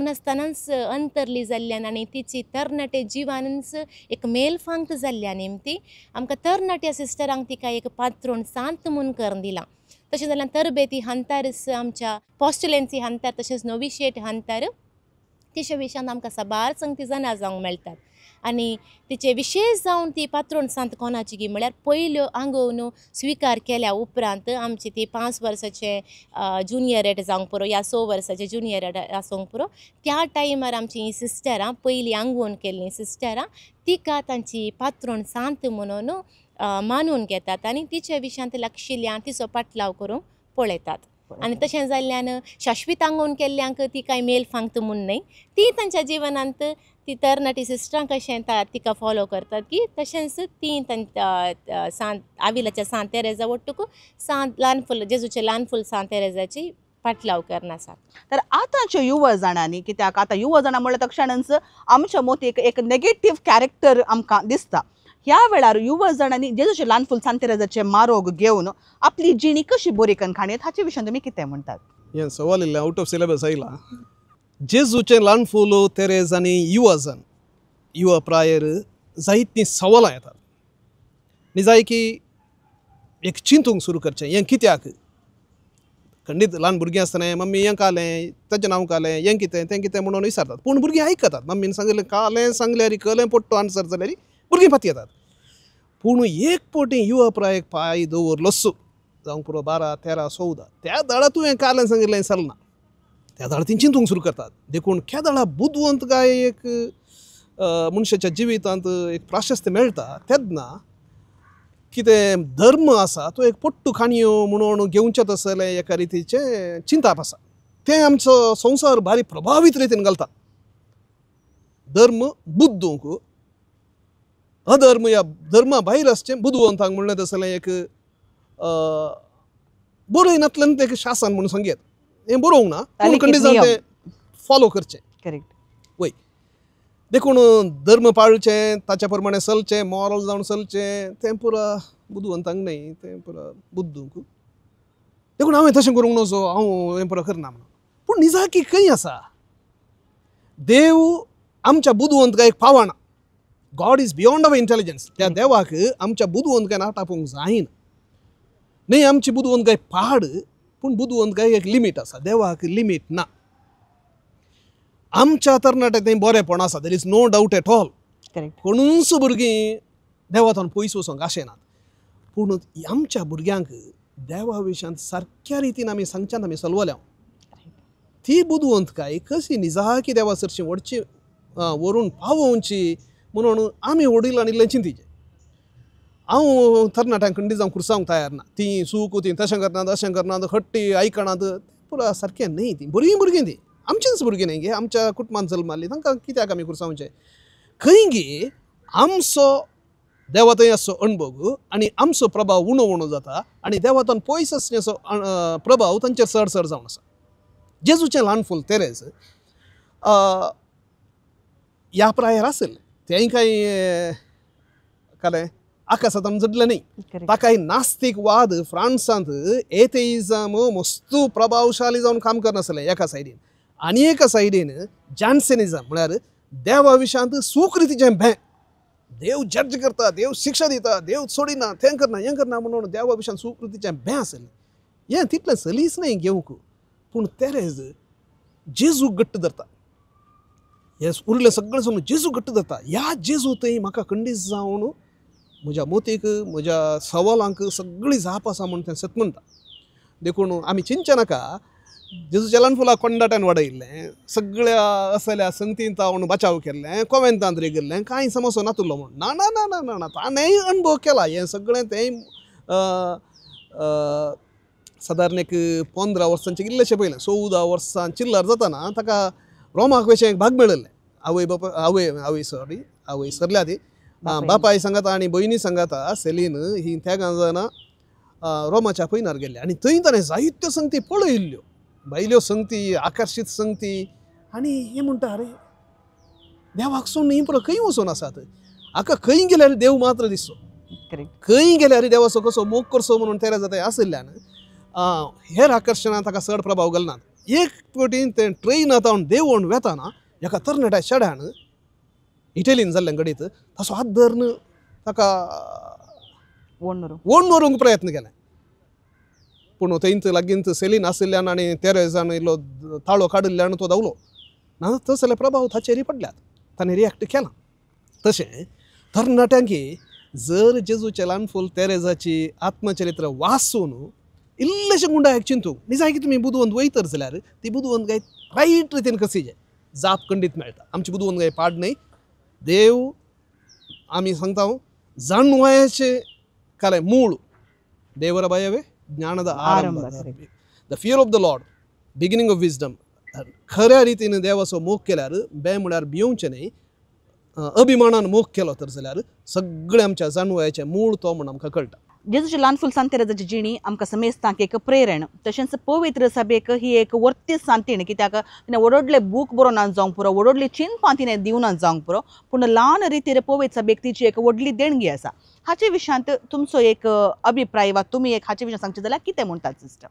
आसतनाच अंतरली जाल्ल्यान आनी तिची तरणाटे जिवानूच एक मेल फांक्त जाल्ल्या निमती आमकां तरणाट्या सिस्टरांक तिका एक पात्रोण सांत म्हूण करून दिला. तशें जाल्यार तरबेती हंतारस आमच्या पॉस्टुलेंसी हंतार तशेंच नोविशेट हंतार तिच्या विशयान आमकां साबार संगती जाणा जावंक मेळटात. आनी तिचे विशेष जावन ती पात्रोण सांत कोणाची गी म्हळ्यार पयल्यो आंगवन स्विकार केल्या उपरांत आमची ती 5 वर्साचे जुनियर जावंक पुरो या 6 वर्साचे जुनियर आसूंक पुरो त्या टायमार आमची ही सिस्टरां पयलीं आंगवण केल्लीं सिस्टरां तिका तांची पात्रोण सांत म्हणून मानून घेतात आनी तिच्या विशयान लागशिल्ल्यान तिचो पाटलाव करूंक पळयतात. आनी तशें जाल्ल्यान शाश्वीत आंगवण केल्ल्यांक ती कांय मेल फांक्त म्हूण न्हय, ती तांच्या जिवनांत ती तरणाटी सिस्टरां कशें तिका फॉलो करतात की तशेंच ती सांत आविलाच्या सांत तेरेजा वट्टूक सांत ल्हान फूल जेजूचे ल्हान फूल सांत तेरेजाची पाटलाव करना आसात. तर आतांच्या युवा जाणांनी कित्याक आतां युवा जाणां म्हणल्या तक्षणच आमच्या मोतीक एक नेगेटिव्ह कॅरेक्टर आमकां दिसता. ह्या वेळार युवा जाणांनी जेजूचे ल्हान फूल सांत तेरेजाचे मारोग घेवन आपली जिणी कशी बरी करून खाणेत हाचे विशयान तुमी कितें म्हणटात? हें सवाल इल्लें आउट ऑफ सिलेबस आयला. जेजूचे ल्हान फूल तेरेज आनी युवा प्रायर जायतीं सवालां येतात न्ही जाय की एक चिंतूंक सुरू करचें. हें कित्याक खंडीत ल्हान भुरगीं आसतना मम्मी हें कालें ताचें नांव कालें हें कितें तें कितें म्हणून विचारतात. पूण भुरगीं आयकतात. मम्मीन सांगलें कालें सांगल्यार कलें पडटो आन्सर जाल्यार भुरगीं फाटी येतात. पूण एक पोटी युवा प्रायक पाय दवरलोसो जावंक पुरो 12, 13, 14 त्या दाळा तुवें कालें सांगिल्लें चलना. त्या दाळा ती चिंतूंक सुरू करतात. देखून त्या दाळा बुदवंत काय एक मनशाच्या जिवितांत एक प्राशस्त्य मेळटा तेन्ना कितें धर्म आसा तो एक पोट्टू खाणयो म्हणून घेवचेत आसलें एका रितीचें चिंताप आसा. तें आमचो संवसार भारी प्रभावीत रितीन घालता. धर्म बुद्दूंक अधर्म या धर्मा भायर आसचें बुदवंतांक म्हणलें आसलें एक बरयनातल्यान एक शासन म्हणून सांगेत. हें बरोवंक ना पूण खंडीत जावन तें फॉलो करचें. करेक्ट. वय देखून धर्म पाळचें ताच्या प्रमाणे चलचें मॉरल जावन चलचें तें पुरा बुदवंतांक न्हय तें पुरा बुद्दूंक. देखून हांवें तशें करूंक नजो हांव हें पुरा करना म्हणून. पूण निजाकी खंय आसा देव आमच्या बुदवंतकायक पावना. God is beyond our intelligence. त्या देवाक आमच्या बुदवंतकायन आटापोवंक जायना. न्हय आमची बुदवंतकाय पाड पूण बुदवंतकायक एक लिमीट आसा. देवाक लिमीट ना. आमच्या तरणाटे तें बरेंपण आसा. There is no doubt at all. Correct. कोणूच भुरगीं देवाथान पयस वचोंक आशेनात. पूण आमच्या भुरग्यांक देवा विशयान सारक्या रितीन आमी सांगच्यान आमी चलवल्या ती बुदवंत काय कशी निजा की देवा सरची वडची वरून पावोवची म्हणून आमी वडिलांनी चिंतीचे हांव तरणाट्यांकडे जावन कुरसांक तयार ना ती सूक ती तशें करनात अशें करनात हट्टी आयकनात पुरा सारकें न्ही ती भुरगीं ती आमचीच भुरगीं न्ही गे आमच्या कुटुंबांत जल्माली तांकां कित्याक आमी कुरसांवचे खंय गे आमचो देवा थंय असो अणभव आनी आमचो प्रभाव उणो उणो जाता आनी देवातान पयस आसचो प्रभाव तांचेर चड चड जावन आसा जेजूचें ल्हान फूल तेरेज ह्या प्रायार आसलें तेंय कांय कळ्ळें आकाशांत जडलें न्ही ताकाय नास्तीक वाद फ्रांसांत एथेइजम मस्तू प्रभावशाली जावन काम करनासलें एका सायडीन आनी एका सायडीन जॅन्सेनिजम म्हळ्यार देवा विशयांत सुकृतीचें भें देव जड्ज करता देव शिक्षा दिता देव सोडिना तें करना हें करना म्हणून देवा विशयान सुकृतीचें भें आसलें हें तितलें सलीस न्ही घेवंक पूण तेरेज जेजू घट्ट धरता हें उरलें सगळें सोडून जेजू घट्ट धरता ह्या जेजू थंय म्हाका खंडीत जावन म्हज्या मोतीक म्हज्या सवालांक सगळी जाप आसा म्हूण तें सत म्हणटा देखून आमी चिंतचे नाका जेजूच्या ल्हान फुलां कोंडाट्यान वाडयल्लें सगळ्या असल्या संगतीन तावन बचाव केल्लें कॉवेंतांत गेल्लें कांय समस्या नातुरलो म्हूण ना ना ना ना ना ना ताणेंय अणभव केला हें सगळें तें सादारण एक 15 वर्सांचें इल्लेशें पयलें 14 वर्सां चिल्लर जाताना ताका रोमाक वेचें भाग मेळिल्लें आवय सरल्या ती बापाय सांगाता आनी भयणी सांगाता सेलीन ही त्या गांजाना रोमाच्या पैनार गेल्ले आनी थंय ताणें जायत्यो संगती पळयल्ल्यो भायल्यो संगती आकर्शीत संगती आनी हें म्हणटा अरे देवाक सोडून ही पळय खंय वचून आसात हाका खंय गेल्यार देव मात्र दिसचो खंय गेल्यार देवाचो कसो मोग करचो म्हणून तेरे जाता आसल्यान हेर आकर्शणां ताका चड प्रभाव घालनात एक फावटीन तें ट्रेनांत देव व्हरून वेताना एका तरणाट्या चेड्यान इटलीन जाल्लें घडीत ताचो हात धरून ताका वोण व्हरूंक प्रयत्न केले पूण थंय लागीं सेलीन आशिल्ल्यान आनी तेरेजान इल्लो ताळो काडिल्ल्यान तो धांवलो ना तसले प्रभाव ताचेरय पडल्यात ताणें रिएक्ट केला तशें तरणाट्यांकी जर जेजूचें ल्हान फूल तेरेजाची आत्मचरित्र वाचून इल्लेशें गुंडायक चिंतूंक निजाय की तुमी बुदवंत वयतर जाल्यार ती बुदवंत गाय रायट रितीन कशी जाप खंडीत मेळटा आमची बुदवंत गाय पाड न्हय देव आमी सांगता जाणवायाचे काले मूळ देवरा बायवे ज्ञानದ आरंभ the fear of the Lord beginning of wisdom खऱ्या रितीन देवाचो मोग केल्यार बे म्हळ्यार भिवचें न्हय अभिमानान मोग केलो तर जाल्यार सगळे आमच्या जाणवायाचें मूळ तो म्हण आमकां कळटा जेजूची ल्हान फूल सांतेरेजाची जिणी आमकां समेस्तांक एक प्रेरण तशेंच पवित्र सभेक ही एक वर्ती सांतीण कित्याक तिणें व्हडले बूक बरोवनात जावंक पुरो व्हडली चिंतपां तिणें दिवनात जावंक पुरो पूण ल्हान रितीर पवित्र सभेक तिची एक व्हडली देणगी आसा हाचे विशयांत तुमचो एक अभिप्राय वा तुमी एक हाचे विशयांत सांगचे जाल्यार कितें म्हणटात सिस्टर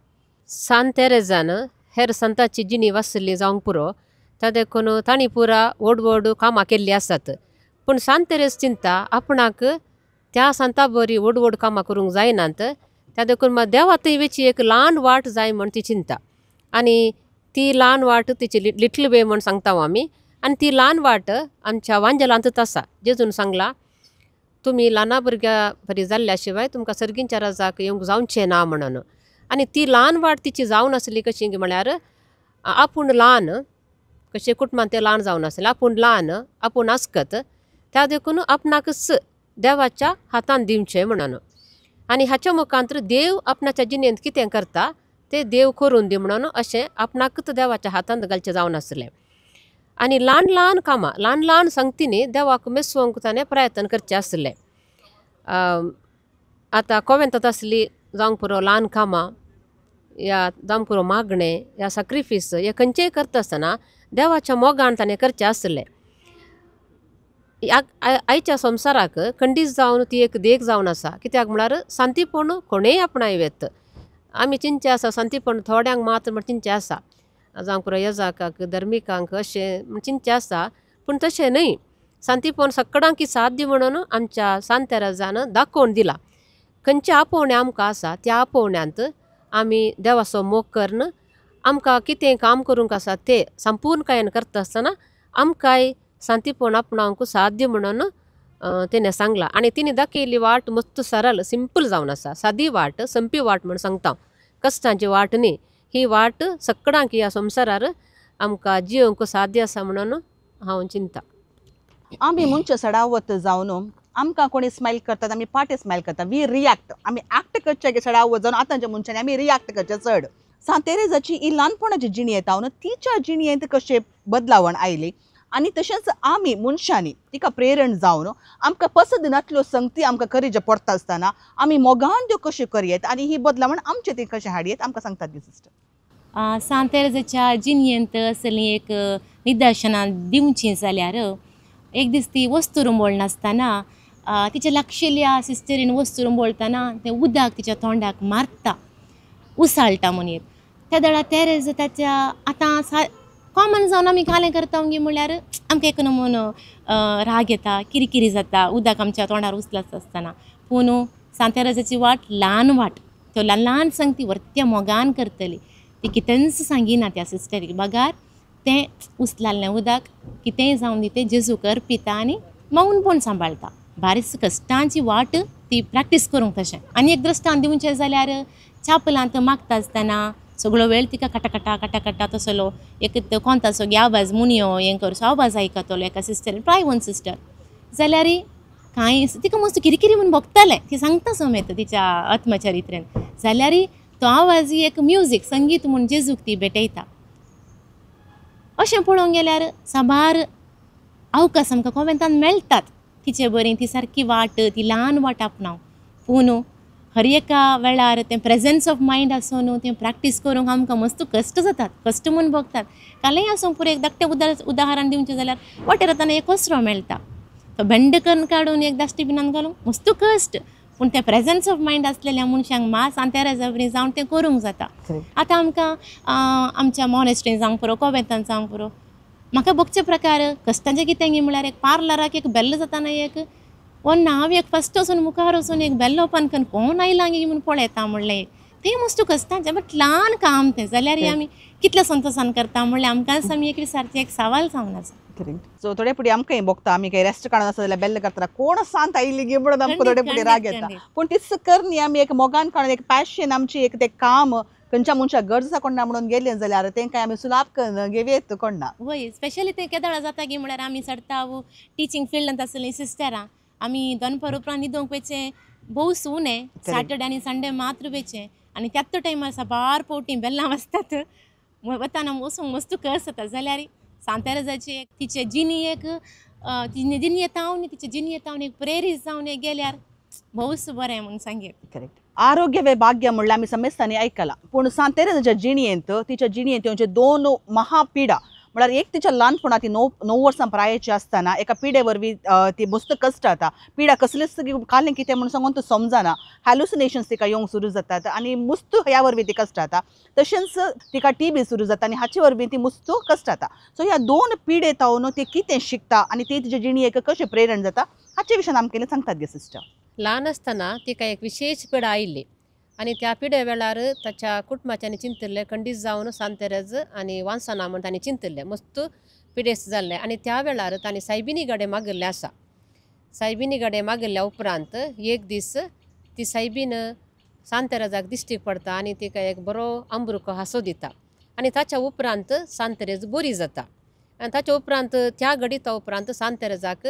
सांत तेरेजान हेर संतांची जिणी वाचली जावंक पुरो त्या देखून तांणी पुरा व्हड व्हड कामां केल्लीं आसात पूण सांत तेरेज चिंता आपणाक त्या सांता बरी व्हड व्हड कामां करूंक जायनात त्या देखून देवा थंय वेची एक ल्हान वाट जाय म्हण ती चिंता आनी ती ल्हान वाट तिची लिटल वे म्हण सांगता आमी आनी ती ल्हान वाट आमच्या वांजलांतच आसा जेजून सांगला तुमी ल्हाना भुरग्या बरी जाल्ल्या शिवाय तुमकां सर्गींच्या राजाक येवंक जावचें ना म्हणून आनी ती ल्हान वाट तिची जावन आसली कशी म्हळ्यार आपूण ल्हान कशें कुटुंबांत तें ल्हान जावन आसलें आपूण ल्हान आपूण आसकत त्या देखून आपणाकच देवाच्या हातान दिवचें म्हणून आनी हाच्या मुखांतर देव आपणाच्या जिणेंत कितें करता तें देव करून दी म्हणून अशें आपणाकच देवाच्या हातांत घालचें जावन आसलें आनी ल्हान ल्हान कामां ल्हान ल्हान संगतींनी देवाक मेसवंक ताणें प्रयत्न करचें आसलें आतां कॉवेंतांत आसली जावंक पुरो ल्हान कामां या जावंक पुरो मागणें या सॅक्रिफीस हे खंयचेय करता आसतना देवाच्या मोगान ताणें करचें आसलें आयच्या संवसाराक खंडीत जावन ती एक देख जावन आसा कित्याक म्हळ्यार शांतीपण कोणेय आपणायवेत आमी चिंतचे आसा शांतीपण थोड्यांक मात्र म्हण चिंतचे आसा जावंक पुरो येजाकाक धर्मिकांक अशें म्हण चिंतचे आसा पूण तशें न्हय शांतीपण सगळ्यांक साध्य म्हणून आमच्या सांत तेरेजान दाखोवन दिला खंयचे आपोवणे आमकां आसा त्या आपोवण्यांत आमी देवाचो मोग करन आमकां कितें काम करूंक आसा तें संपूर्णकायेन करता आसतना आमकांय शांतीपण आपणावंक साध्य म्हणून तिणें सांगला आनी तिणें दाखयल्ली वाट मस्त सरळ सिंपल जावन आसा सादी वाट संपी वाट म्हण सांगता कश्टांची वाट न्ही ही वाट सगळ्यांक ह्या संवसारार आमकां जियोंक साध्य आसा म्हणून हांव चिंता. आमी मनशां सडावत जावन आमकां कोणी स्मायल करतात आमी पाटे स्मायल करता वी रिॲक्ट आमी एक्ट करचे सडावत जावन आतांच्या मनशांनी आमी रिॲक्ट करचे चड. सांत तेरेजाची ही ल्हानपणाची जिणी येता न्हू तिच्या जिणयेंत कशें बदलावण आयली आनी तशेंच आमी मनशांनी तिका प्रेरण जावन आमकां पसंदिनातल्यो संगती आमकां करीज्यो पडटा आसतना आमी मोगान त्यो कश्यो करयेत आनी ही बदलावण आमचे ती कशें हाडयेत आमकां सांगतात दी सिस्टर. सांत तेरेजाच्या जिणयेंत असली एक निदर्शनां दिवचीं जाल्यार एक दीस ती वस्तू रुंबोळ नासतना तिच्या लागशिल्ल्या सिस्टरीन वस्तू रुंबोळतना तें उदक तिच्या तोंडाक मारता उसाळटा म्हणून त्या दळा तेरेज ताच्या आतां कॉमन जावन आमी कालें करता म्हणल्यार आमकां एक नमून राग येता किरकिरी जाता उदक आमच्या तोंडार उचलत आसतना. पूण सांत तेरेजाची वाट ल्हान वाट त्यो ल्हान ल्हान संगती व्हरत्या मोगान करतली. ती कितेंच सांगिना त्या सिस्टरीक बगार तें उचलाल्लें उदक कितेंय जावन दी तें जेजूकर पिता आनी मौनपण सांबाळटा. बारीक कश्टांची वाट ती प्रॅक्टीस करूंक तशें. आनी एक दृश्टांत दिवचें जाल्यार चापलांत मागता आसतना सगळो वेळ तिका काटा तसलो एक कोणताचो आवाज मुनयो हें करसो आवाज आयकतलो एका सिस्टरीन प्रायवन सिस्टर जाल्यार कांय तिका मस्त किरकिरी म्हणून भोगतालें ती सांगता समेत तिच्या आत्मचरित्रेन जाल्यार तो आवाज एक म्युजीक संगीत म्हूण जेजूक ती भेटयता. अशें पळोवंक गेल्यार साबार अवकाश आमकां कॉमेंतान मेळटात तिचे बरी ती सारकी वाट ती ल्हान वाट आपणाव. पूण हर एका वेळार तें प्रेजन्स ऑफ मायंड आसून तें प्रॅक्टीस करूंक आमकां मस्त कश्ट जातात कश्ट म्हूण भोगतात. कालय आसूं पुरो एक धाकटें उदाहरण दिवचें जाल्यार वाटेर वतना एक कचरो मेळटा तो भेंड करून काडून एक डस्टबिनान घालूंक मस्त कश्ट. पूण तें प्रेजन्स ऑफ मायंड आसलेल्या मनशांक मास सांत तेरेजा बरी जावन तें करूंक जाता. आतां आमकां आमच्या मॉनेस्ट्रीन जावंक पुरो कॉवेंतान जावंक पुरो म्हाका भोगचे प्रकार कश्टाचें कितें म्हळ्यार एक पार्लराक एक बेल्ल जाताना एक हांव एक फस्ट वचून मुखार वचून एक बेल्लो ओपन करून कोण आयला गे म्हूण पळयता म्हणलें तें मस्त कश्टाचें बट ल्हान काम तें जाल्यार आमी कितल्या संतोशान करता म्हणल्यार आमकांच आमी एक विचारची एक सवाल जावन आसा. सो थोडे फुडें आमकांय भोगता आमी काही रेस्ट काडून आसा जाल्यार बेल्ल करता कोण सांत आयली गे म्हणून आमकां थोडे फुडें राग येता. पूण तीच करनी आमी एक मोगान काडून एक पॅशन आमची एक तें काम खंयच्या मनशाक गरज आसा कोणा म्हणून गेलें जाल्यार तेंकां आमी सुलाभ करना घेवयेत कोणा. वय स्पेशली तें केदाळ जाता गे म्हळ्यार आमी चडटा टिचींग फिल्डांत आसलीं सिस्टरां आमी दनपार उपरांत न्हिदोंक वयचें भोव सुणें सॅटर्डे आनी संडे मात्र वयचें आनी त्याच टायमार साबार पोवटी बेल्लां वाजतात वताना वचूंक मस्त कस जाता. जाल्यार सांत तेरेजाची एक तिचे जिणयेक जिणी येता एक प्रेरीत जावन एक गेल्यार भोवच बरें म्हूण सांगेत. करेक्ट. आरोग्य वे भाग्य म्हणल्यार आमी समेस्तांनी आयकलां पूण सांत तेरेजाच्या जिणयेंत ह्यो दोन महापिडा म्हळ्यार एक तिच्या ल्हानपणां ती 9 वर्सां प्रायेची आसतना एका पिडे वरवीं ती मस्त कश्ट जाता. पिडा कसलीच कालें कितें म्हूण सांगून तो समजना हॅलुसिनेशन्स तिका येवंक सुरू जातात आनी मुस्त ह्या वरवीं ती कश्ट जाता. तशेंच तिका TB सुरू जाता आनी हाचे वरवीं ती मुस्त कश्ट जाता. सो ह्या दोन पिडे तावन ती कितें शिकता आनी ती तिच्या जिणयेक कशें प्रेरण जाता हाचे विशयान आमगेलें सांगतात गे सिस्टर. ल्हान आसतना तिका एक विशेष पिडा आयिल्ली आनी त्या पिडे वेळार ताच्या कुटुंबाच्यांनी चिंतल्लें खंडीत जावन सांत तेरेज आनी वांसना म्हूण तांणी चिंतल्लें मस्त पिडेस्त जाल्लें आनी त्या वेळार तांणी सायबिनी गाडे मागिल्ले आसा. सायबिनी गाडे मागिल्ल्या उपरांत एक दीस ती सायबीन सांत तेरेजाक दिश्टी पडटा आनी तिका एक बरो अमृको हांसो दिता आनी ताच्या उपरांत सांत तेरेज बरी जाता. आनी ताच्या उपरांत त्या घडीता उपरांत सांत तेरेजाक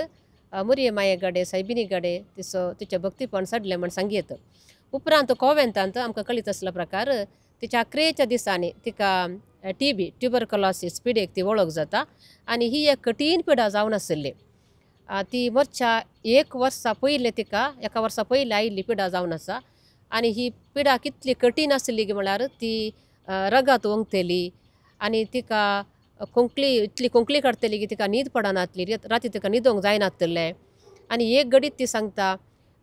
मुरये माये गडे सायबिनी गडे तिचे भक्तीपण सडलें म्हण सांगयेत. उपरांत कॉवेंतांत आमकां कळीत आसल्या प्रकार तिच्या 11च्या दिसांनी तिका TB ट्युबरकुलोसीस पिडेक ती वळख जाता आनी ही एक कठीण पिडा जावन आसली. ती मोरच्या 1 वर्सा पयलें तिका 1 वर्सा पयलीं आयिल्ली पिडा जावन आसा आनी ही पिडा कितली कठीण आसली म्हळ्यार ती रगात ओंगतेली आनी तिका इतली कोंकली काडटली की तिका न्हीद पडनातली राती तिका न्हिदोंक जायनासलें. आनी एक घडीत ती सांगता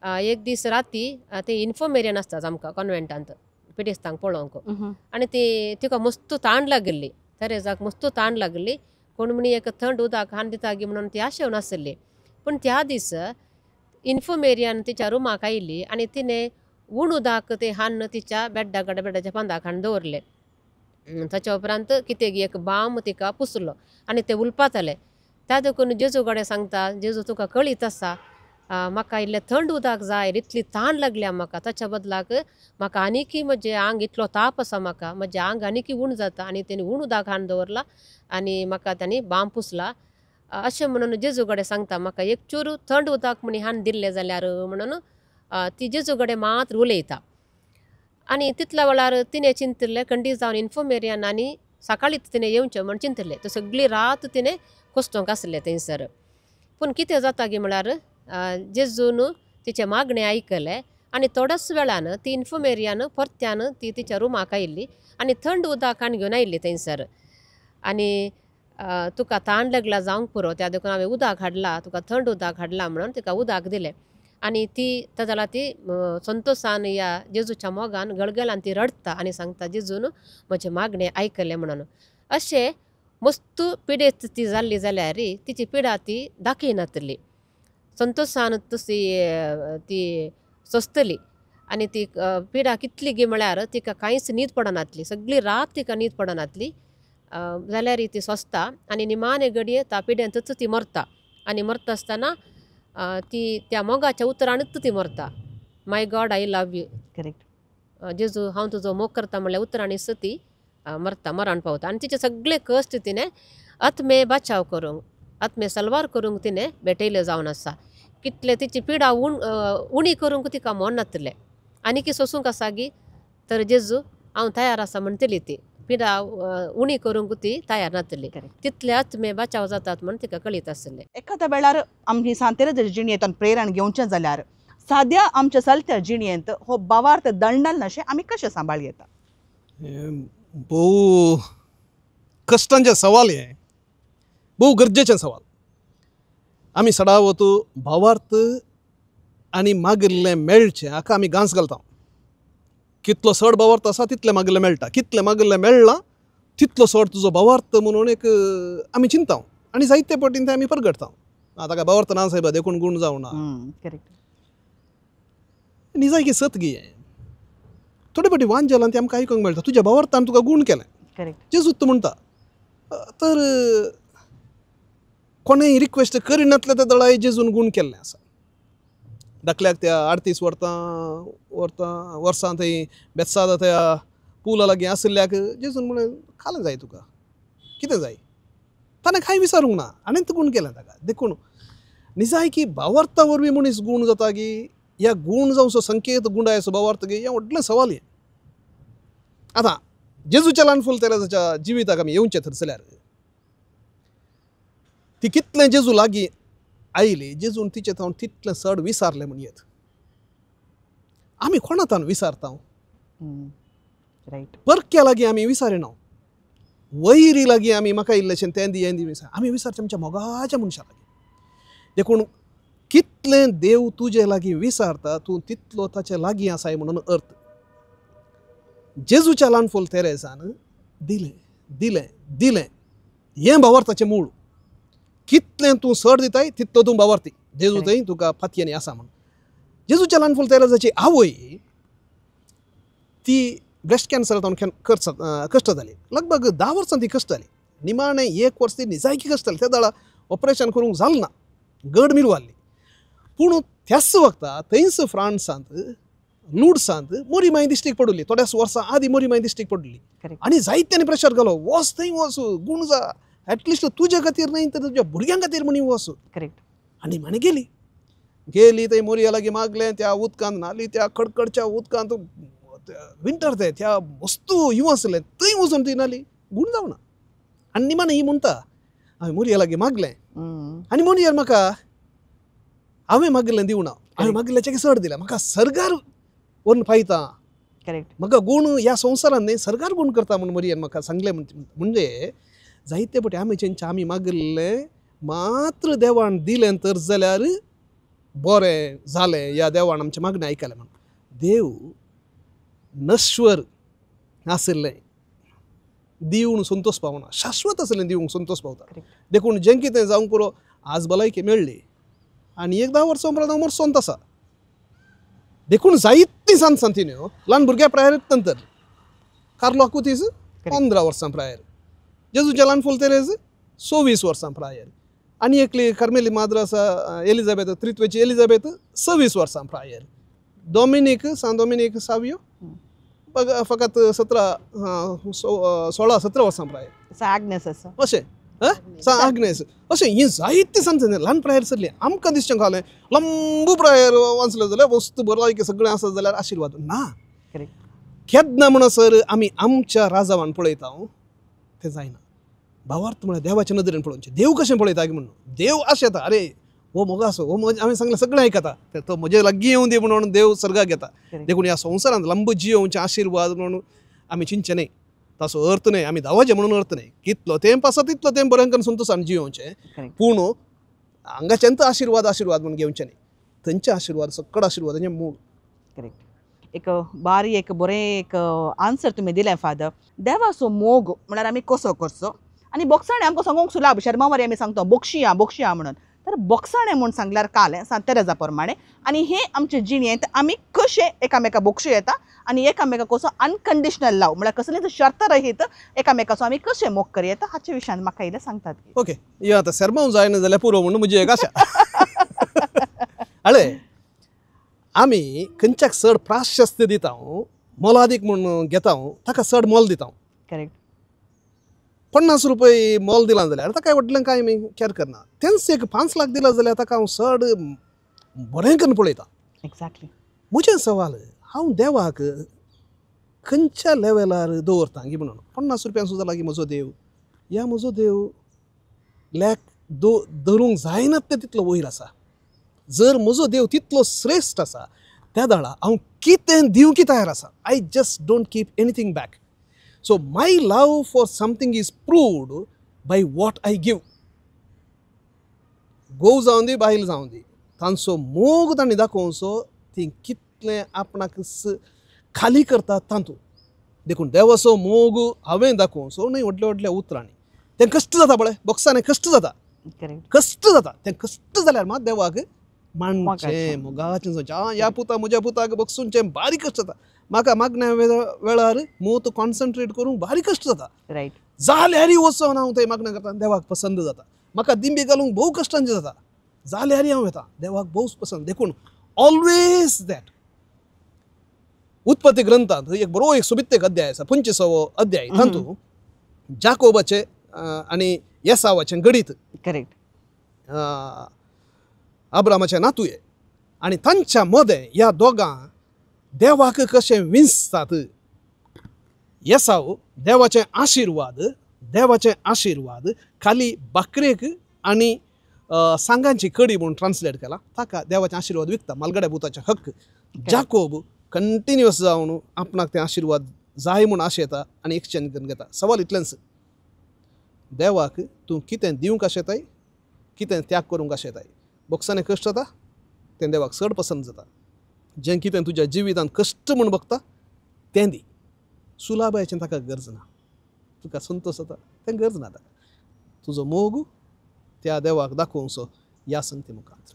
एक दीस राती ते इन्फॉमेरियन आसतात आमकां कॉन्वेंटांत पिडेस्तांक पळोवंक आनी तिका मस्त ताण लागली तेरेजाक मस्त ताण लागली कोण म्हणी एक थंड उदक हान दिता गे म्हणून ती आशेवन आसली. पूण त्या दीस इन्फॉमेरियन तिच्या रुमाक आयिल्ली आनी तिणें उण उदक ते हान तिच्या बेड्डाच्या पांदाक हाडून दवरलें. ताच्या उपरांत कितें एक बाम तिका पुसलो आनी तें उलपातालें. त्या देखून जेजू कडेन सांगता जेजू तुका कळीत आसा म्हाका इल्लें थंड उदक जाय इतली ताण लागल्या म्हाका ताच्या बदलाक म्हाका आनीकी म्हजें आंग इतलो ताप आसा म्हाका म्हजें आंग आनीकी उण जाता आनी तेणी उण उदक हाडून दवरला आनी म्हाका तांणी बाम पुसला अशें म्हणून जेजू कडेन सांगता म्हाका एक चूर थंड उदक म्हणी हाडून दिल्लें जाल्यार म्हणून ती जेजू कडेन मात्र उलयता आनी तितल्या वेळार तिणें चिंतलें खंडी जावन इन्फर्मेरियान आनी सकाळींच तिणें येवचें म्हण चिंतलें तर सगळी रात तिणें कोसतोंक आसलें थंयसर पूण कितें जाता गे म्हळ्यार जेजून तिचें मागणें आयकलें आनी थोड्याच वेळान ती इन्फर्मेरियान परत्यान ती तिच्या रुमाक आयिल्ली आनी थंड उदक हाडून घेवन आयिल्ली थंयसर आनी तुका ताण लागला जावंक पुरो त्या देखून हांवें उदक हाडलां तुका थंड उदक हाडलां म्हणून तिका उदक दिलें आनी ती ताच्या जाल्यार ती संतोशान ह्या जेजूच्या मोगान गळगळान ती रडटा आनी सांगता जेजून म्हजें मागणें आयकलें म्हणून अशें मस्त पिडेस्त ती जाल्ली जाल्यार तिची पिडा ती दाखयनातली संतोशान तशी ती सोंसतली आनी ती पिडा कितली गी म्हळ्यार तिका कांयच न्हीद पडनातली सगळी रात तिका न्हीद पडनातली जाल्यार ती सोंसता आनी निमाणे घडये त्या पिड्यांतच ती मरता आनी मरता आसतना ती त्या मोगाच्या उतरानच ती मरता my god I love you correct जेजू हांव तुजो मोग करता म्हळ्यार उतराणीच ती मरता मरण पावता आनी तिचे सगळे कश्ट तिणें आत्मे बचाव करूंक आत्मे सलवार करूंक तिणें भेटयले जावन आसा कितले तिची पिडा उणी करूंक तिका मन नातलें आनी की सोसूंक आसा गी तर जेजू हांव तयार आसा म्हणटली ती पिडा उणी करूंक ती तयार नातली तितले आत्मे बचाव जातात म्हण तिका कळीत आसलें एखाद्या वेळार आमी सांतेरेच्या जिणयेंत प्रेरण घेवचें जाल्यार साद्या आमच्या चलत्या जिणयेंत हो भावार्थ दंडल नशें आमी कशें सांबाळ येता भोव कश्टांचें सवाल हे भोव गरजेचें सवाल आमी सदां भावार्थ आनी मागिल्लें मेळचें हाका आमी गांस घालता कितलो चड भावार्थ आसा तितलें मागिल्लें मेळटा कितलें मागिल्लें मेळ्ळां तितलो चड तुजो भावार्थ म्हणून एक आमी चिंता आनी जायते पटीन तें आमी परगटता ताका भावार्थ ना सायबा देखून गूण जावना करेक्ट निजायकी सत गी थोडे फावटी वांजलान तें आमकां आयकूंक मेळटा तुज्या भावार्थान तुका गूण केलें करेक्ट जेजूत तूं म्हणटा तर कोणेंय रिक्वेस्ट करिनातले त्या दळाय जेजून गूण केल्लें आसा दाखल्याक त्या 38 वर्सां थंय बेतसादा त्या पुला लागीं आसल्याक जेजून म्हळें खालें जाय तुका कितें जाय ताणें कांय विचारूंक ना आनीत गूण केलें ताका देखून निजायकी भावार्था वरवीं मनीस गूण जाता गी ह्या गूण जावचो संकेत गुंडायचो भावार्थ गे हें व्हडलें सवाल हें आतां जेजूच्या ल्हान फूल तेरेसाच्या जिविताक आमी येवचें थरसल्यार ती कितलें जेजू लागीं आयली जेजून तिचें थावन तितलें चड विसारलें म्हणयेत आमी कोणातान विसारता रायट परक्या लागीं आमी विसारिना वैरी लागीं आमी म्हाका इल्लेशें तें दी हें दी विचार आमी विसारचें आमच्या मोगाच्या मनशा लागीं देखून कितलें देव तुजे लागीं विसारता तूं तितलो ताचे लागीं आसाय म्हणून अर्थ जेजूच्या ल्हान फूल तेरेसान दिलें दिलें दिलें हें भावार्थाचें मूळ कितलें तूं चड दिताय तितलो तूं भावार्थी जेजू थंय तुका फातयेनी आसा म्हणून जेजूच्या ल्हान फूल तेरेसाची आवय ती ब्रेस्ट कॅन्सर जावन कश्ट जाली लगभग 10 वर्सां ती कश्ट जाली निमाणें 1 वर्स ती निजायकी कश्ट जाली त्या दाळा ऑपरेशन करूंक जालें ना गड मिरवाल्ली पूण त्याच वक्ता थंयच फ्रांसांत लुड्सांत मोरी माय दिश्टीक पडली थोड्याच वर्सां आदीं मोरी माय दिश्टीक पडली आनी जायत्यांनी प्रेशर घालो वच थंय वच गूण जा एटलिस्ट तुजे खातीर न्हय तर तुज्या भुरग्यां खातीर म्हणी वच करेक्ट आनी म्हणे गेली थंय मोरया लागीं मागलें त्या उदकांत न्हाली त्या कडकडच्या उदकांत विंटर ते त्या मस्त हिंव आसलें थंय वचून ती न्हाली गूण जावना आनी निमाणें ही म्हणटा हांवें मोरया लागीं मागलें आनी मोरयार म्हाका हांवें मागिल्लें दिवना हांवें मागिल्ल्याचें चड दिलें म्हाका सरकार व्हरून फायता करेक्ट म्हाका गूण ह्या संवसारांत न्हय सरकार गूण करता म्हणून मोरयान म्हाका सांगलें म्हणजे जायते फावटी आमी चिंतता आमी मागिल्लें मात्र देवान दिलें तर जाल्यार बरें जालें ह्या देवान आमचें मागणें आयकलें म्हणून देव नश्वर आसलें दिवून संतोश पावना शाश्वत आसलें दिवूंक संतोश पावता देखून जें कितें जावंक पुरो आज भलायकी मेळ्ळी आनी 10 वर्सां उपरांत हांव मरसोंत आसा देखून जायतीं सांती न्हय ल्हान भुरग्या प्रायर नंतर कार्लो अकुतीस 15 वर्सां प्रायर जेजूच्या ल्हान फूल तेरेस 26 वर्सां प्रायर आनी एकली कार्मेली माद्र आसा एलिझाबेथ त्रित्वेची एलिझाबेथ 26 वर्सां prior Dominic San Dominic Savio फकत 16-17 वर्सां प्रायर ॲग्नेस आसा अशें सान आग्नेस अशें ही जायती सांगता ल्हान प्रायर सरली आमकां दिसचें खालें लंबू प्रायर वाचलो जाल्यार वस्तू बरो की सगळें आसत जाल्यार आशिर्वाद ना करेक्ट केन्ना म्हणसर आमी आमच्या राजावान पळयता तें जायना भावार्थ म्हळ्यार देवाच्या नदरेन पळोवचें देव कशें पळयता की म्हणून देव अशें येता अरे हो मोगा असो हो हांवें सांगलें सगळें आयकता तो म्हजे लागीं येवं दी म्हणून देव सर्गाक येता देखून ह्या संवसारांत लंब जियोवचे आशिर्वाद म्हणून आमी चिंतचे न्हय ताचो अर्थ न्हय आमी धांवाचे म्हणून अर्थ न्हय कितलो तेंप आसा तितलो तेंप बरें करून संतोशान जियोवचें पूण हांगाच्यान आशिर्वाद म्हणून घेवचें न्हय थंयचे आशिर्वाद सकड आशिर्वादाचें मूळ करेक्ट एक बारी एक बरें एक आन्सर तुमी दिलें फादर देवाचो मोग म्हळ्यार आमी कसो करचो आनी बोक्साणें आमकां सांगूंक सुलाभ शर्मावारी आमी सांगता बोक्षिया म्हणून तर बोक्साणें म्हूण सांगल्यार कालें सांत तेरेजा प्रमाणे आनी हे आमचे जिणेंत आमी कशे एकामेका बोक्षू येता आनी एकामेका कसो अनकंडिशनल लव म्हळ्यार कसलीच शर्त रहीत एकामेकाचो आमी कशे मोग करी येता हाचे विशयान म्हाका इल्लें सांगतात ओके या आतां शर्मावूं जायना जाल्यार पुरो म्हणून म्हजी एक आशा हळे आमी खंयच्याक चड प्राशस्त्य दिता मोलादीक म्हूण घेता ताका चड मोल दिता करेक्ट 50 रुपये मोल दिला जाल्यार ताका व्हडलें कांय केअर करना तेंच एक 5 लाख दिला जाल्यार ताका हांव चड बरें करून पळयता एक्झॅक्टली म्हजें सवाल हांव देवाक खंयच्या लेवलार दवरता की म्हणून 50 रुपयां सुद्दां लागीं म्हजो देव ह्या म्हजो देव धरूंक जायनात तें तितलो वयर आसा जर म्हजो देव तितलो श्रेश्ठ आसा त्या दाडा हांव कितें दिवंक तयार आसा I just don't keep anything back So my love for something is proved by what I give. Gov जावन दी बायल जावन दी तांचो मोग तांणी दाखोवचो ती कितलें आपणाक खाली करता तातूंत देखून देवाचो मोग हांवें दाखोवचो न्हय व्हडल्या व्हडल्या उतरांनी तें कश्ट जाता पळय बॉक्सांनी कश्ट जाता कश्ट जाता तें कश्ट जाल्यार मात देवाक मानचें मोगाचें जावचें ह्या पुता म्हज्या पुताक बॉक्सूंचें बारीक कश्ट जाता म्हाका मागण्या वेळार मोत कॉन्सन्ट्रेट करूंक बारीक कश्ट जाता रायट जाल्यारय वचोन हांव थंय मागण्या करता देवाक पसंद जाता म्हाका दिंबी घालूंक भोव कश्टांचें जाता जाल्यारय हांव येता देवाक भोव पसंद देखून ऑलवेज दॅट उत्पत्ती ग्रंथांत एक बरो एक सुबित्तेक अध्याय आसा 25वो अध्याय तातूंत जाकोबाचे आनी येसावाचें गणीत करेक्ट अब्रामाचे नातुये आनी तांच्या मदें ह्या दोगां देवाक कशें विंचतात येसाव देवाचे आशिर्वाद खाली बाकरेक आनी सांगांची कडी म्हणून ट्रान्सलेट केला ताका देवाचे आशिर्वाद विकता मालगड्या भुताचे हक्क जाकोब कंटिन्युअस जावन आपणाक ते आशिर्वाद जाय म्हूण आशेता आनी एक्सचेंज करून घेता सवाल इतलेंच देवाक तूं कितें दिवंक आशेताय कितें त्याग करूंक आशेताय बॉक्सांनी कश्ट जाता तें देवाक चड पसंद जाता जें कितें तुज्या जिवितांत कश्ट म्हूण बगता तें दी सुलाबायचें ताका गरज ना तुका संतोश जाता तें गरज ना ताका तुजो मोग त्या देवाक दाखोवचो ह्या संगती मुखार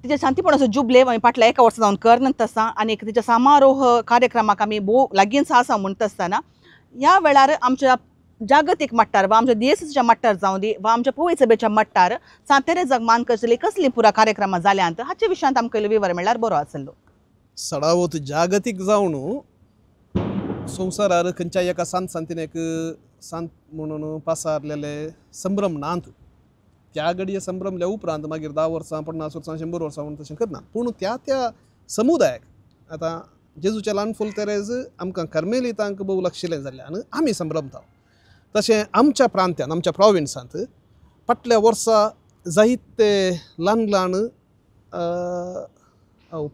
तिच्या शांतीपणाचो जुबले आमी फाटल्या एका वर्सा जावन करनात आसा आनी तिच्या समारोह कार्यक्रमाक आमी भोव लागींच आसा म्हणटा आसतना ह्या वेळार आमच्या जागतीक मट्टार वा आमच्या DSSच्या मट्टार जावं दी वा आमच्या पवई सभेच्या मट्टार सांत तेरेजाक मान करतली कसली पुरा कार्यक्रमां जाल्यांत हाचे विशयांत आमकां इल्लो विवर मेळ्ळ्यार बरो आसलो सडावत जागतीक जावन संवसारार खंयच्याय एका सांतिनेक सांत म्हणून पासारलेले संभ्रम नात त्या घडये संभ्रमल्या उपरांत मागीर 10 वर्सां 50 वर्सां 100 वर्सां म्हणून तशें करना पूण त्या समुदायाक आतां जेजूचे ल्हान फूल तेरेज आमकां कार्मेलितांक भोव लागशिल्लें जाल्ल्यान आमी संभ्रमता तशें आमच्या प्रांत्यान आमच्या प्रॉविन्सांत फाटल्या वर्सा जायते ल्हान ल्हान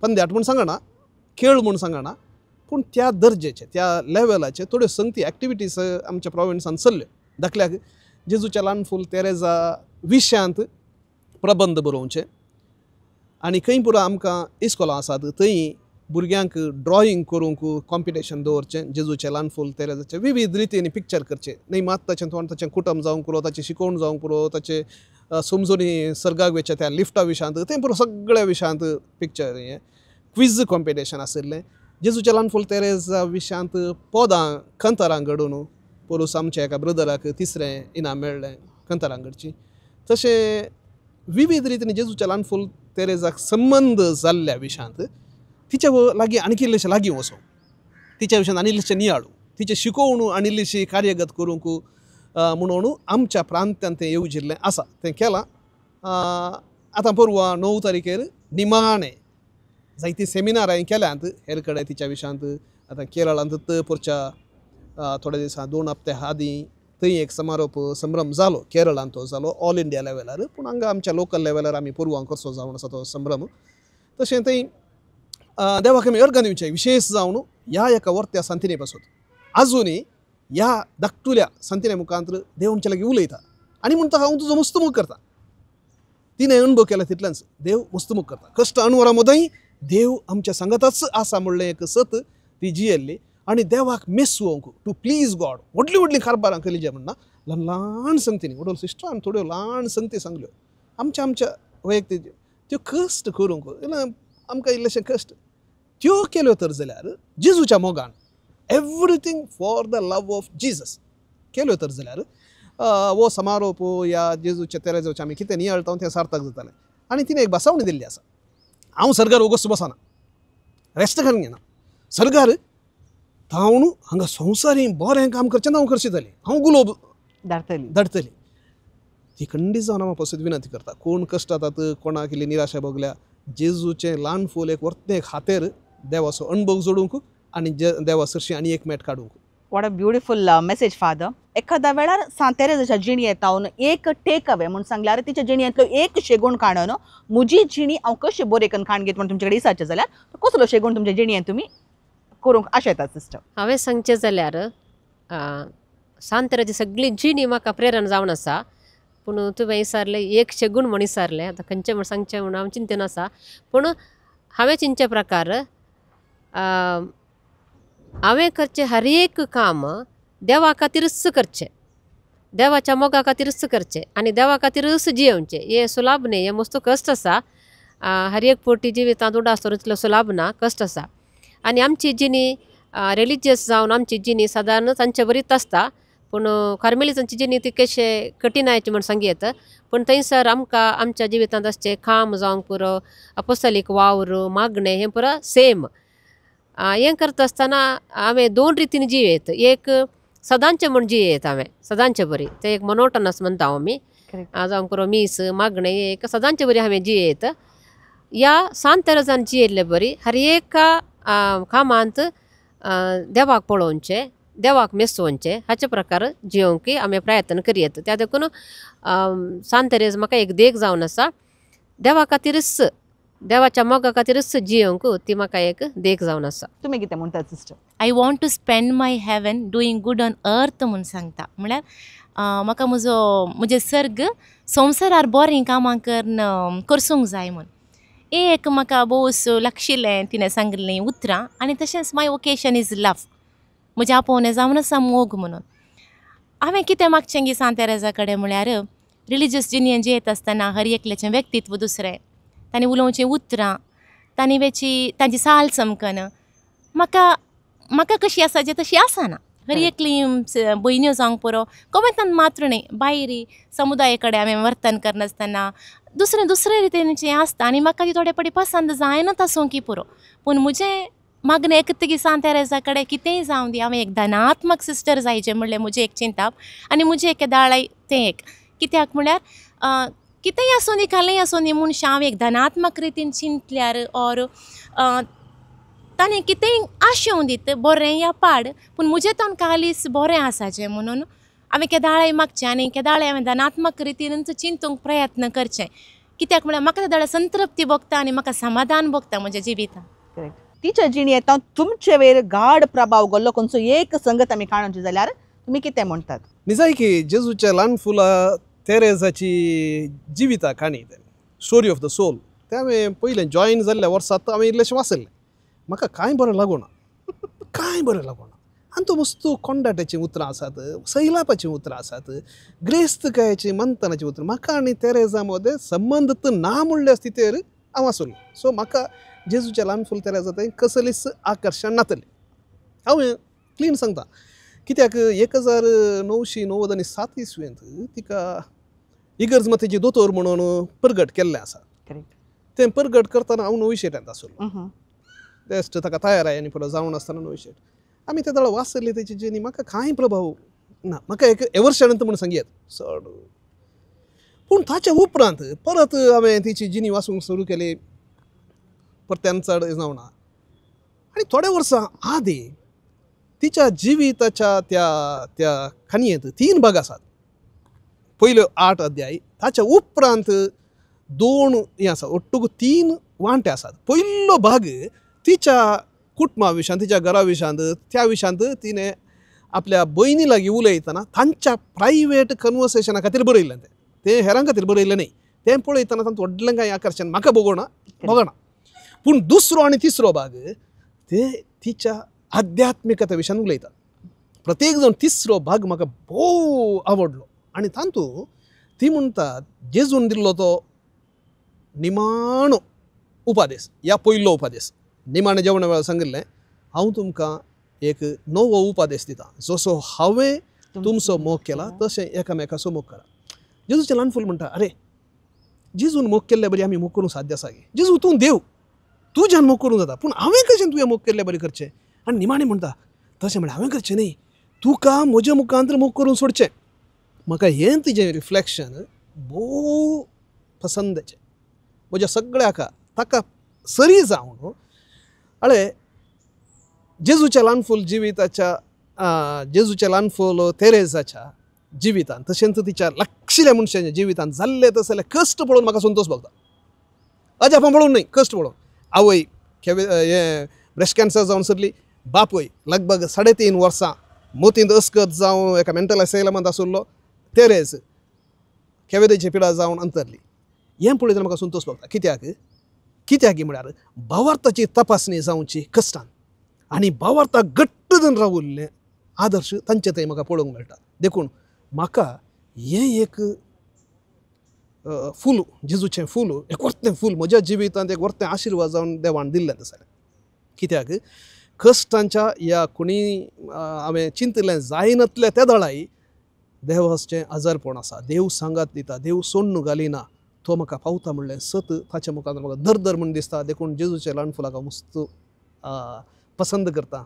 पंद्याट म्हूण सांगना खेळ म्हूण सांगना पूण त्या दर्जेचे त्या लेवलाचे थोड्यो संगती एक्टिविटीज आमच्या प्रॉविन्सांत चल्ल्यो दाखल्याक जेजूच्या ल्हान फूल तेरेजा विशयांत प्रबंध बरोवचे आनी खंय पुरो आमकां इस्कॉलां आसात थंय भुरग्यांक ड्रॉईंग करूंक कॉम्पिटिशन दवरचें जेजूचे ल्हान फूल तेरेजाचे विविध रितींनी पिक्चर करचे न्हय मात ताचें तोंड ताचें कुटुंब जावंक पुरो ताचें शिकोवण जावंक पुरो ताचे समजुनी सर्गाक वेचे त्या लिफ्टा विशयांत थंय पुरो सगळ्या विशयांत पिक्चर हें क्विज कॉम्पिटिशन आशिल्लें जेजूच्या ल्हान फूल तेरेजा विशयांत पदां कंतारां घडोवन पोरूस आमच्या एका ब्रदराक 3रे इनाम मेळ्ळें कंतारां घडची तशें विविध रितीने जेजूच्या ल्हान फूल तेरेजाक संबंध जाल्ल्या विशयांत तिच्या लागीं आणखी इल्लेशें लागीं वचो, तिच्या विशयान आनी इल्लेशें नियाळू, तिचे शिकोवणू आनी इल्लीशी कार्यगत करूंक म्हणून आमच्या प्रांत्यान तें येवजिल्लें आसा. तें केलां. आतां परवा 9 तारखेर निमाणें जायतीं सेमिनार हांवें केल्यांत हेर कडेन तिच्या विशयांत. आतां केरळांत परच्या थोड्या दिसां 2 हप्ते आदीं थंय एक समारोप संभ्रम जालो. केरळांत तो जालो ऑल इंडिया लेवलार, पूण हांगा आमच्या लोकल लेवलार आमी परवां कसो जावन आसा तो संभ्रम. तशें थंय देवाक आमी अर्घ दिवचें विशेश जावन ह्या एका वर्त्या सांतिने पासून आजुनूय ह्या धाकटुल्या सांतिने मुखांतर देव आमचे लागीं उलयता आनी म्हणटा हांव तुजो मस्तमूग करता. तिणें अनुभव केला तितल्यानच देव मस्तमूग करता. कश्ट अणवरां मदीं देव आमच्या सांगाताच आसा म्हणलें एक सत ती जियेल्ली आनी देवाक मेसवंक टू प्लीज गॉड व्हडलीं व्हडलीं कारबारां केलीं जे म्हणना ल्हान ल्हान संगतींनी वडोल सिस्टरान थोड्यो ल्हान संगती सांगल्यो आमच्या वैयक्तीक त्यो कश्ट करूंक आमकां इल्लेशें कश्ट त्यो केल्यो तर जाल्यार जेजूच्या मोगान everything for the love of Jesus केल्यो तर जाल्यार वो समारोप ह्या जेजूच्या तेरेजाचें आमी कितें नियाळटा तें सार्थक जातालें. आनी तिणें एक बसावणी दिल्ली आसा. हांव सर्गार ओगोस बसना, रेस्ट करून घेना. सर्गार हांव हांगा संवसारी बरें काम करचें ना हांव करशितलें, हांव गुलाब धाडटली. ती खंडीत जावन हांव पासून विनंती करता. कोण कश्ट जातात, कोणाक इल्ली निराशा भोगल्या, जेजूचें ल्हान फूल एक वर्तें खातेर देवाचो अणभव जोडूंक आनी देवा सरशी आनी एक मेट काडूंक. What a beautiful message father. एखाद्या वेळार सांतेरेजाच्या जिणयेंत हांव एक टेक अवे म्हणून सांगल्यार तिच्या जिणयेंतलो एक शेगूण काडून म्हजी जिणी हांव कशी बरे करून काण घेत म्हणून तुमचे कडेन दिसाचें जाल्यार कसलो शेगूण तुमच्या जिणयेंत तुमी करूंक आशेतात सिस्टर? हांवें सांगचें जाल्यार सांतेराची सगळी जिणी म्हाका प्रेरण जावन आसा. पूण तुवें विचारलें एक शेगूण म्हण विचारलें. आतां खंयचें म्हण सांगचें म्हूण हांव चिंतेन आसा. पूण हांवें चिंचे प्रकार हांवें करचें हर एक काम देवा खातीरच करचें, देवाच्या मोगा खातीरच करचें आनी देवा खातीरच जियेवचें. हें सुलाभ न्ही, हें मस्त कश्ट आसा. हर एक पोटी जिवितांत उडासर इतलो सुलाभ ना, कश्ट आसा. आनी आमची जिणी रिलिजियस जावन आमची जिणी सादारण तांचे बरीच आसता. पूण कार्मेलितांची जिणी ती कशें कठिनायची म्हण सांगयत. पूण थंयसर आमकां आमच्या जिवितांत आसचें काम जावंक पुरो, अपोस्तलीक वावर, मागणें हें पुरो सेम. हें करता आसतना हांवें 2 रितीन जियेत. एक सदांचें म्हण जियेत हांवें, सदांचें बरी. तें एक मोनोटनस म्हणटा आमी जावंक पुरो मीस मागणें एक सदांचें बरी हांवें जियेत. ह्या सांतेरेजान जियेल्लें बरी. हर एका कामांत देवाक पळोवचें, देवाक मेसोवचें हाचे प्रकार जियोंक आमी प्रयत्न करयत. त्या देखून सांतेरेज म्हाका एक देख जावन आसा. देवा खातीरच, देवाच्या मोगा खातीरच जियोंक ती म्हाका एक देख जावन आसा. तुमी कितें म्हणटात sister? I want to spend my heaven doing good on earth म्हणून सांगता. म्हळ्यार म्हाका म्हजे सर्ग संवसारार बरें कामां करसूंक जाय म्हूण. एक म्हाका बोस लागशिल्लें तिणें सांगिल्लीं उतरां. आनी तशेंच माय वोकेशन इज लव. म्हजें आपोवणें जावन आसा मोग म्हणून. हांवें कितें मागचें गी सांतेरेजा कडेन म्हळ्यार रिलिजियस जिणयेन जियेत आसतना हर एकल्याचें व्यक्तित्व दुसरें, तांणी उलोवचें उतरां, तांणी तांची साल चमकन म्हाका कशी आसा जे तशी आसना. हर एकली भयण्यो जावंक पुरो कोमेंतान मात्र न्ही, भायरी समुदाया कडेन हांवें वर्तन करनासतना दुसरे रितीनचें आसता आनी म्हाका ती थोडे फावटी पसंद जायनात आसूंक पुरो. पूण म्हजें मागणें एकतगी सांतेरेजा कडेन कितेंय जावं दी, हांवें एक धनात्मक सिस्टर जायचें म्हणलें म्हजें एक चिंताप. आनी म्हजें एक दाळाय तें एक कित्याक म्हळ्यार कितेंय आसूं दी कालय आसूं दी मनशां हांव एक धनात्मक रितीन चिंतल्यार ऑर ताणें कितेंय आशेवं दीत बरें या पाड, पूण म्हजें तोंड कालीस बरें आसाचें म्हणून हांवें केदाळाय मागचें आनी केदाळाय हांवें धनात्मक रितीनच चिंतूंक प्रयत्न करचें. कित्याक म्हळ्यार म्हाका त्या दाळा संतृप्ती भोगता आनी म्हाका समाधान भोगता म्हज्या जिवितांत. करेक्ट. तिच्या जिणयेंत तुमचे वयर गाढ प्रभाव घडलो खंयचो एक संगत आमी काणोवची जाल्यार तुमी कितें म्हणटात? निजाय की जेजूच्या ल्हान फुला तेरेजाची जिविता काणी स्टोरी ऑफ द सोल तें हांवें पयलें जॉयन जाल्ल्या वर्सांत हांवें इल्लेशें वाचलें. म्हाका कांय बरें लागूना, कांय बरें लागूना. आनी तो मस्तू कोंडाट्याचीं उतरां आसात, सैलापाचीं उतरां आसात, ग्रेस्तकायाचीं मंथनाचीं उतरां. म्हाका आनी तेरेजा मदें संबंद ना म्हणल्या स्थितीर हांव आसुल्लें. सो म्हाका जेजूच्या ल्हान फूल तेरेजा थंय कसलीच आकर्शण नातलें. हांवें क्लीन सांगता कित्याक 1997 इसवेंत तिका इगर्ज मातेची दोतोर म्हणून प्रगट केल्लें आसा करेक्ट तें प्रगट करतना हांव नोविशेटांत आसलो बेस्ट ताका तयार आनी पुरो जावन आसतना नोविशेट आमी त्या दाळा वाचली तेची जिणी म्हाका कांय प्रभाव ना म्हाका एक एवर्शानंत म्हणून सांगियत चड पूण ताच्या उपरांत परत हांवें तिची जिणी वाचूंक सुरू केली परत्यान चड जावना आनी थोड्या वर्सां आदीं तिच्या जिविताच्या त्या खानयेंत 3 भाग आसात पयल्यो 8 अध्याय ताच्या उपरांत 2 हें आसा ओट्टूक 3 वांटे आसात पयलो भाग तिच्या कुटुंबा विशयांत तिच्या घरा विशयांत त्या विशयांत तिणें आपल्या भयणी लागीं उलयतना तांच्या प्रायवेट कन्वर्सेशना खातीर बरयलें तें हेरां खातीर बरयलें न्ही तें पळयतना तातूंत व्हडलें कांय आकर्शण म्हाका भोगना पूण दुसरो आनी तिसरो भाग ते तिच्या आध्यात्मिकते विशयान उलयता प्रत्येक जाण तिसरो भाग म्हाका भोव आवडलो आनी तातूंत ती म्हणटात जेजून दिल्लो तो निमाणो उपादेश या पयलो उपादेश निमाणे जेवणा वेळार सांगिल्लें हांव तुमकां एक नवो उपादेश दिता जसो हांवें तुमचो मोग केला तशें एकामेकाचो मोग करा जेजूचें ल्हान फूल म्हणटा अरे जेजून मोग केल्ले बरी आमी मोग करूंक साध्य आसा गे जेजू तूं देव तुज्यान मोग करूंक जाता पूण हांवें कशें तुवें मोग केल्ले बरें करचें आनी निमाणें म्हणटा तशें म्हळ्यार हांवें करचें न्ही तुका म्हज्या मुखांतर मोग करून सोडचें म्हाका हें तिजें रिफ्लेक्शन भोव पसंदचें म्हज्या सगळ्याक ताका सरी जावन अळे जेजूच्या ल्हान फूल जिविताच्या जेजूच्या ल्हान फूल तेरेजाच्या जिवितांत तशेंच तिच्या लाखशिल्या मनशांच्या जिवितांत जाल्ले तसले कश्ट पळोवन म्हाका संतोश भोगता अजापां पळोवन न्ही कश्ट पळोवन आवय हे ब्रेस्ट कॅन्सर जावन सरली बापूय लगभग 3.5 वर्सां मोतींत अस्कत जावन एका मेंटल असायलमांत आसुल्लो तेरेज केवेदेची पिडा जावन अंतरली हें पळयतना म्हाका संतोश भोगता कित्याक म्हळ्यार भावार्थाची तपासणी जावची कश्टान आनी भावार्थाक घट्ट धरून रावुल्ले आदर्श तांचे थंय म्हाका पळोवंक मेळटा देखून म्हाका हें एक फूल जेजूचें फूल एक व्हडलें फूल म्हज्या जिवितांत एक व्हडलें आशिर्वाद जावन देवान दिल्लें तशें कित्याक कश्टांच्या ह्या कोणी हांवें चिंतलें जायनातले त्या दाळाय देवाचें आजारपण आसा देव सांगात दिता देव सोडून घालिना तो म्हाका पावता म्हणलें सत ताच्या मुखार म्हाका धर म्हूण दिसता देखून जेजूचें ल्हान फुलाक हांव मस्त पसंद करता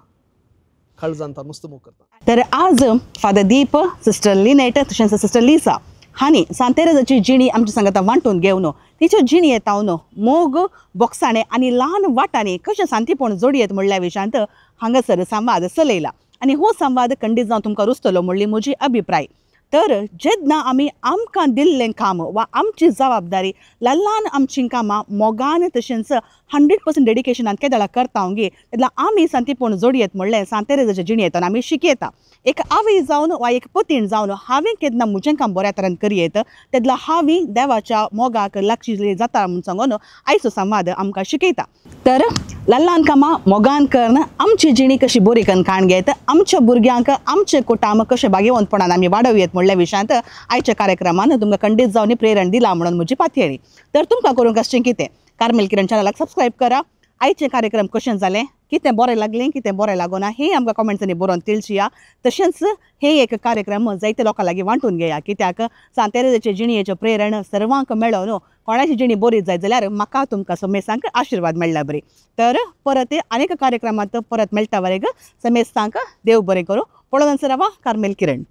काळजांत मस्त मोग करता तर आज फादर दीप सिस्टर लिनेट तशेंच सिस्टर लिसा हांणी सांतेरेजाची जिणी आमच्या सांगाता वांटून घेवन तिच्यो जिणी येतावन मोग बोक्साणे आनी ल्हान वाटांनी कशें शांतीपण जोडयेत म्हणल्या विशयांत हांगासर संवाद चलयला आनी हो संवाद खंडीत जावन तुमकां रुचतलो म्हणली म्हजी अभिप्राय तर जेन्ना आमी आमकां दिल्लें काम वा आमची जबाबदारी ल्हान आमचीं कामां मोगान तशेंच 100% डेडिकेशनान केदळा करता गे तेन्ना आमी शांतीपण जोडयेत म्हणलें सांतेरेजाच्या जिणयेतून आमी शिकयता एक आवय जावन वा एक पतीण जावन हांवें केन्ना म्हजें काम बऱ्या तरेन करयेत तेन्ना हांवी देवाच्या मोगाक लागची जाता म्हूण सांगून आयचो संवाद आमकां शिकयता तर ल्हान कामां मोगान करन आमची जिणी कशी बरी करून काण घेत आमच्या भुरग्यांक आमचे कुटाम कशे बागेवंतपणान आमी वाडोवयेत म्हणल्या विशयांत आयच्या कार्यक्रमान तुमकां खंडीत जावन प्रेरण दिला म्हणून म्हजी पातयेळी तर तुमकां करूंक आसचें कितें कार्मेल किरण चॅनलाक सबस्क्रायब करा आयचे कार्यक्रम कशें जालें कितें बरें लागलें कितें बरें लागोना हें आमकां कमेंट्सांनी बरोवन तिळचिया तशेंच हे एक कार्यक्रम जायते लोकां लागीं वांटून घेया कित्याक सांतेरेजाचे जिणयेचें प्रेरण सर्वांक मेळोन कोणाची जिणी बरी जाय जाल्यार म्हाका तुमकां समेसांक आशिर्वाद मेळ्ळा बरी तर परत अनेक कार्यक्रमांत परत मेळटा वरेग समेसांक देव बरें करूं पळोवन रावा कार्मेल किरण